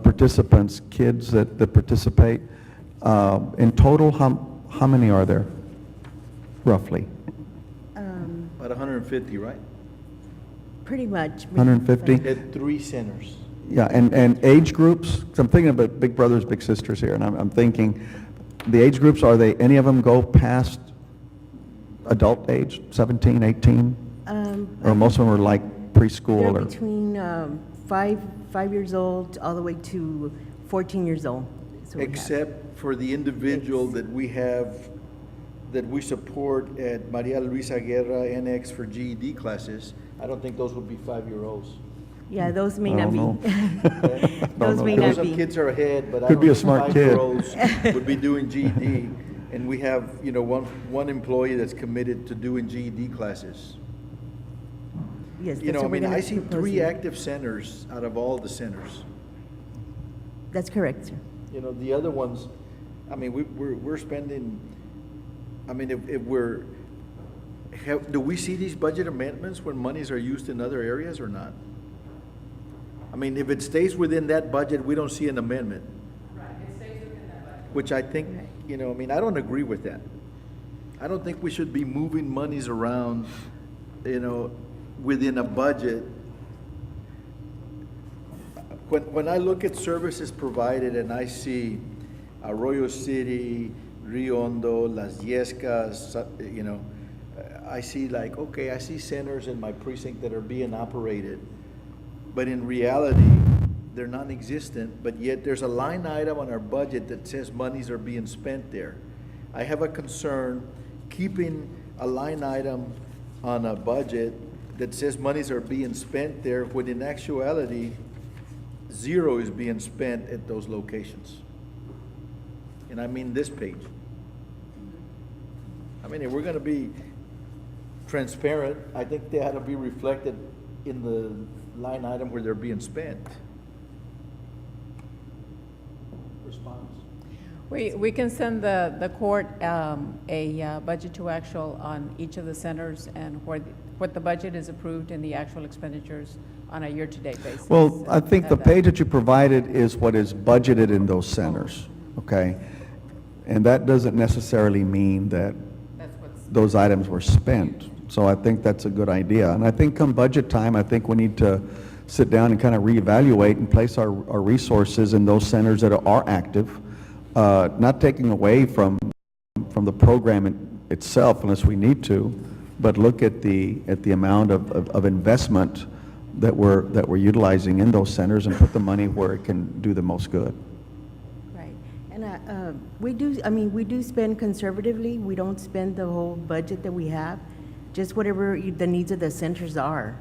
participants, kids that participate, in total, how many are there, roughly? About 150, right? pretty much. 150? At 3 centers. Yeah, and age groups, 'cause I'm thinking about big brothers, big sisters here, and I'm thinking, the age groups, are they, any of them go past adult age, 17, 18? Or most of them are like preschool They're or? between 5 years old all the way to 14 years old. is what we have. Except for the individual that we have, that we support at Maria Luisa Guerra NX for GED classes. I don't think those would be 5-year-olds. Yeah, those may I not don't be. Don't Those know. may Those not be. kids are ahead, but I Could don't be a think smart kid. 5-year-olds would be doing GED. And we have, one employee that's committed to doing GED classes. Yes, You that's know, I what we're mean, gonna I see propose 3 here. active centers out of all the centers. That's correct, sir. You know, the other ones, I mean, we're spending, I mean, if we're, do we see these budget amendments when monies are used in other areas or not? I mean, if it stays within that budget, we don't see an amendment. Right, it stays within that budget. Which I think, I mean, I don't agree with that. I don't think we should be moving monies around, within a budget. When I look at services provided and I see Arroyo City, Rio Hondo, Las Yescas, I see like, okay, I see centers in my precinct that are being operated, but in reality, they're non-existent, but yet there's a line item on our budget that says monies are being spent there. I have a concern keeping a line item on a budget that says monies are being spent there, when in actuality, 0 is being spent at those locations. And I mean this page. I mean, if we're gonna be transparent, I think they ought to be reflected in the line item where they're being spent. Response? We can send the court a budget to actual on each of the centers and what the budget is approved and the actual expenditures on a year-to-date basis. Well, I think the Have that. page that you provided is what is budgeted in those centers, okay? And that doesn't necessarily mean that That's what's, those items were spent. So I think that's a good idea. And I think come budget time, I think we need to sit down and kind of reevaluate and place our resources in those centers that are active, not taking away from the program itself unless we need to, but look at the amount of investment that we're utilizing in those centers and put the money where it can do the most good. Right. And we do spend conservatively. We don't spend the whole budget that we have, just whatever the needs of the centers are.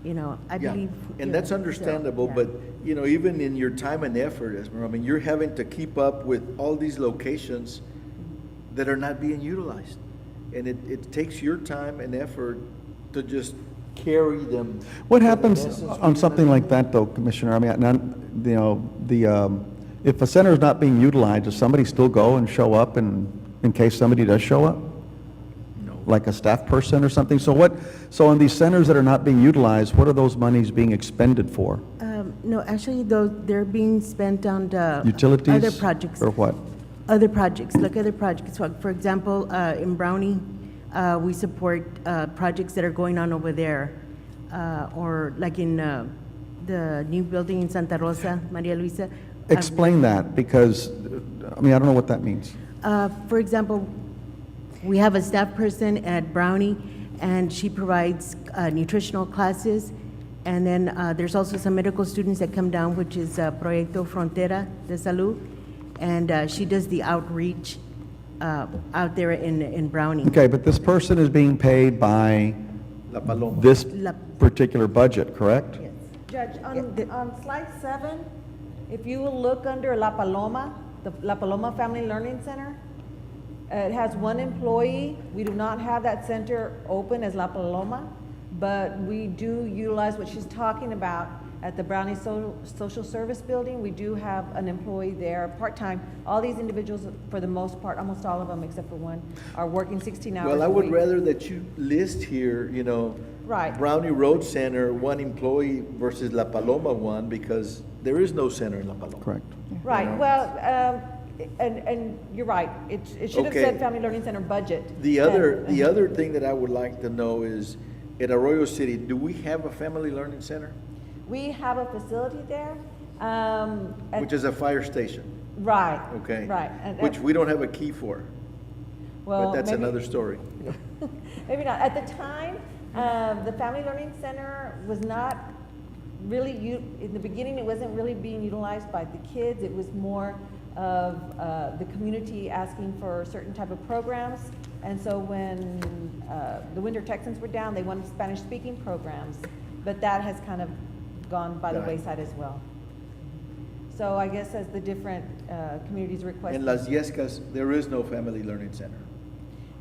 You know, I Yeah, believe. and that's understandable, but, you know, even in your time and effort, Esmeralda, I mean, you're having to keep up with all these locations that are not being utilized. And it takes your time and effort to just carry them. What happens on something like that, though, Commissioner? I mean, you know, if a center is not being utilized, does somebody still go and show up in case somebody does show up? No. Like a staff person or something? So on these centers that are not being utilized, what are those monies being expended for? No, actually, they're being spent on the Utilities? other projects. Or what? Other projects, like other projects. For example, in Brownie, we support projects that are going on over there. Or like in the new building in Santa Rosa, Maria Luisa. Explain that, because, I mean, I don't know what that means. For example, we have a staff person at Brownie, and she provides nutritional classes. And then there's also some medical students that come down, which is Proyecto Frontera de Salud. And she does the outreach out there in Brownie. Okay, but this person is being paid by La Paloma. this particular budget, correct? Yes. Judge, on slide 7, if you will look under La Paloma, the La Paloma Family Learning Center, it has one employee. We do not have that center open as La Paloma, but we do utilize what she's talking about at the Brownie Social Service Building. We do have an employee there, part-time. All these individuals, for the most part, almost all of them except for one, are working 16 hours a week. Well, I would rather that you list here, you know, Right. Brownie Road Center, one employee versus La Paloma one, because there is no center in La Paloma. Correct. Right, know? well, and you're right. It should have Okay. said Family Learning Center budget. The other thing that I would like to know is, at Arroyo City, do we have a family learning center? We have a facility there. Which is a fire station, Right. okay? Right. Which we don't have a key for, Well, but that's maybe- another story. Maybe not. At the time, the Family Learning Center was not really, in the beginning, it wasn't really being utilized by the kids. It was more of the community asking for certain type of programs. And so when the Winter Texans were down, they wanted Spanish-speaking programs. But that has kind of gone by the Right. wayside as well. So I guess as the different communities request. In Las Yescas, there is no family learning center.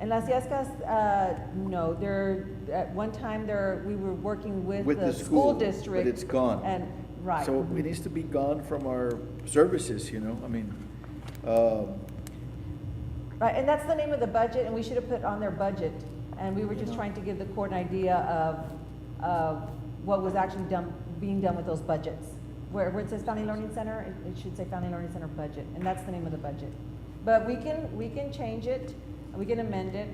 In Las Yescas, no, at one time we were working with With the school district. But it's gone. And, right. So it needs to be gone from our services, you know, I mean, Right, and that's the name of the budget, and we should have put on their budget. And we were just trying to give the court an idea of what was actually being done with those budgets. Where it says Family Learning Center, it should say Family Learning Center budget, and that's the name of the budget. But we can change it, we can amend it,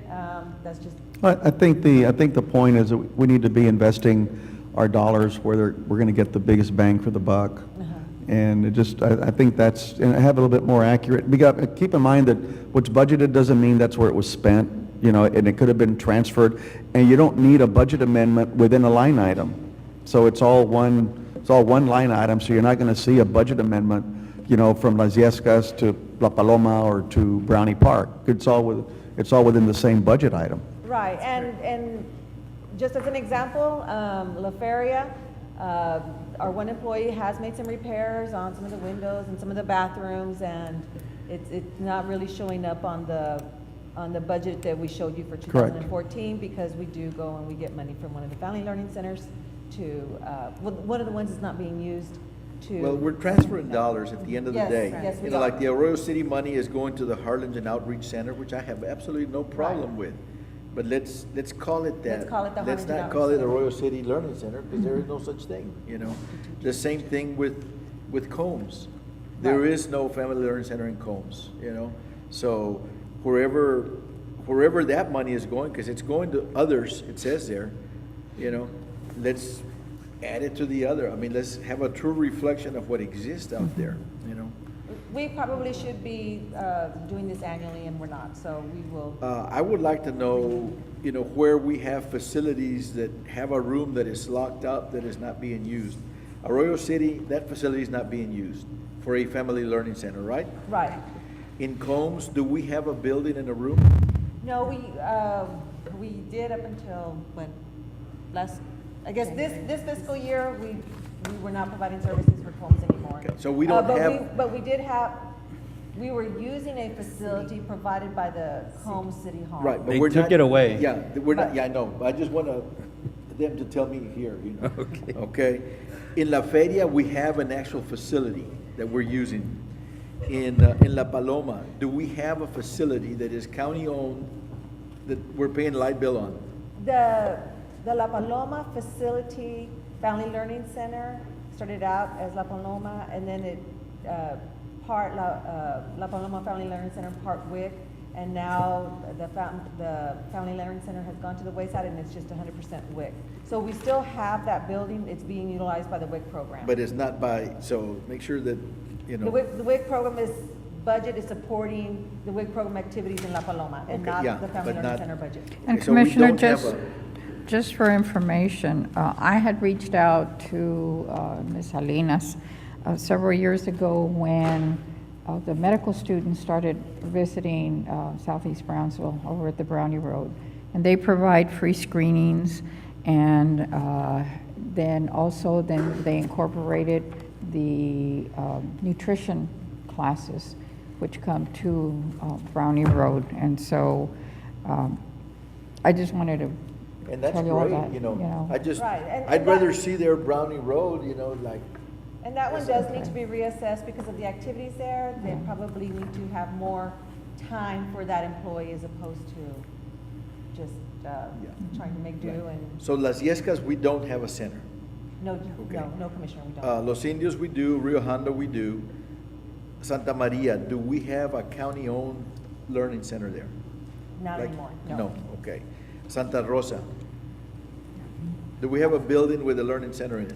that's just. I think the point is that we need to be investing our dollars where we're going to get the biggest bang for the buck. And I think that's, and have a little bit more accurate. Keep in mind that what's budgeted doesn't mean that's where it was spent, you know, and it could have been transferred. And you don't need a budget amendment within a line item. So it's all one line item, so you're not going to see a budget amendment, you know, from Las Yescas to La Paloma or to Brownie Park. It's all within the same budget item. Right, and just as an example, La Feria, our one employee has made some repairs on some of the windows and some of the bathrooms, and it's not really showing up on the budget that we showed you for 2014, because we do go and we get money from one of the Family Learning Centers to, one of the ones that's not being used to. well, we're transferring dollars at the end of the Yes, day. yes, we You know, are. like the Arroyo City money is going to the Harlingen Outreach Center, which I have absolutely no problem with. But let's call it that. Let's call it the Let's Harlingen not call it Outreach Center. Arroyo City Learning Center, because there is no such thing, you know? The same thing with Combs. There Right. is no family learning center in Combs, you know? So wherever wherever that money is going, because it's going to others, it says there, let's add it to the other. I mean, let's have a true reflection of what exists out there, We probably should be doing this annually, and we're not, so we will. I would like to know, where we have facilities that have a room that is locked up, that is not being used. Arroyo City, that facility is not being used for a family learning center, right? Right. In Combs, do we have a building and a room? No, we did up until, I guess this fiscal year, we were not providing services for homes anymore. Okay, so we don't have. But we were using a facility provided by the Combs City Hall. Right, but They we're took not. it away. Yeah, we're not, I know, but I just want them to tell me here, Okay. Okay? In La Feria, we have an actual facility that we're using. In La Paloma, do we have a facility that is county-owned that we're paying light bill on? The La Paloma Facility Family Learning Center started out as La Paloma, and then it, part La Paloma Family Learning Center, part WIC, and now the Family Learning Center has gone to the wayside, and it's just 100% WIC. So we still have that building, it's being utilized by the WIC program. But it's not so make sure that, The WIC program budget is supporting the WIC program activities in La Paloma, and Okay, not yeah, the Family but Learning not- Center budget. And Okay, so we Commissioner, don't have just for information, I had reached out to Ms. Salinas several years ago when the medical students started visiting Southeast Brownsville over at the Brownie Road. And they provide free screenings, and then they incorporated the nutrition classes, which come to Brownie Road. And so I just wanted to And that's tell you all great, that, I'd And rather see their Brownie Road, like. And that one does need to be reassessed because of the activities there. They probably need to have more time for that employee as opposed to just trying to make do and, So Las Yescas, we don't have a center. no, Okay. no, Commissioner, we don't. Los Indios, we do. Rio Hondo, we do. Santa Maria, do we have a county-owned learning center there? Not Like- anymore, no. No, okay. Santa Rosa, do we have a building with a learning center in it?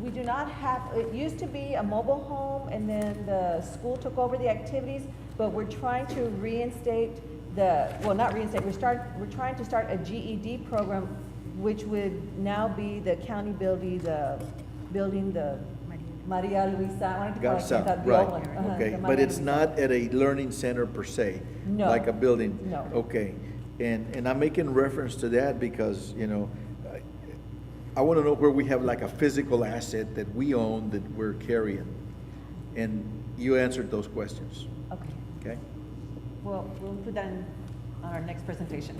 We do not have, it used to be a mobile home, and then the school took over the activities, but we're trying to reinstate not reinstate, we're trying to start a GED program, which would now be the county building, the Maria Luisa, I wanted to call it Garza, that, the right, old one. okay. the But Maria it's Luisa. not at a learning center per se? No. Like a building? No. Okay. And I'm making reference to that because, I want to know where we have like a physical asset that we own that we're carrying. And you answered those questions, Okay, okay? well, we'll put that on our next presentation.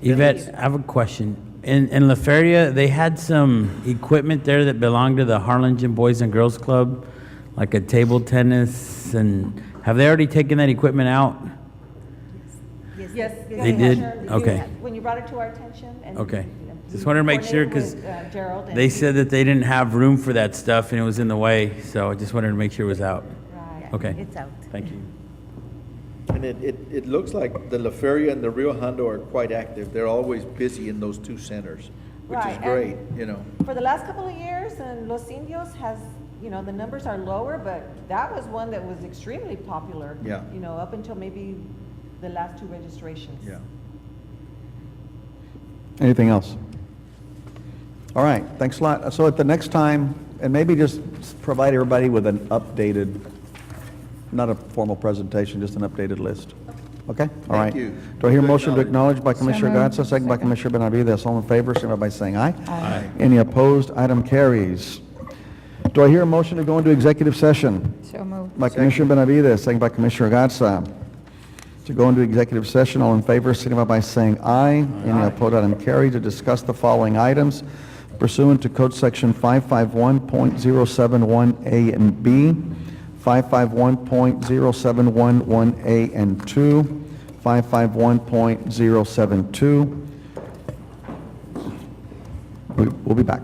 Yvette, I have a question. In La Feria, they had some equipment there that belonged to the Harlingen Boys and Girls Club, like a table tennis, and have they already taken that equipment out? Yes. They did? Commissioner, Okay. When you brought it to our attention and. Okay. we Just wanted to make sure, because coordinated with, Gerald and they he- said that they didn't have room for that stuff and it was in the way, so I just wanted to make sure it was out. Right. Okay. It's out. Thank you. And it looks like the La Feria and the Rio Hondo are quite active. They're always busy in those two centers, which is Right, and- great, For the last couple of years, and Los Indios has, the numbers are lower, but that was one that was extremely popular. Yeah. Up until maybe the last two registrations. Yeah. Anything else? All right, thanks a lot. So at the next time, and maybe just provide everybody with an updated, not a formal presentation, just an updated list. Okay? All right. Thank you. Do I hear a Good motion to knowledge. acknowledge by Commissioner moved. Gatsa, second by Second. Commissioner Benavides? All in favor, signify by saying aye. Aye. Any opposed? Item carries. Do I hear a motion to go into executive session? So moved. By Commissioner Benavides, second by Commissioner Gatsa. To go into executive session, all in favor, signify by saying aye. Any opposed, item carried. To discuss the following items pursuant to Code Section 551.071A and B, 551.0711A and 2, 551.072. We'll be back.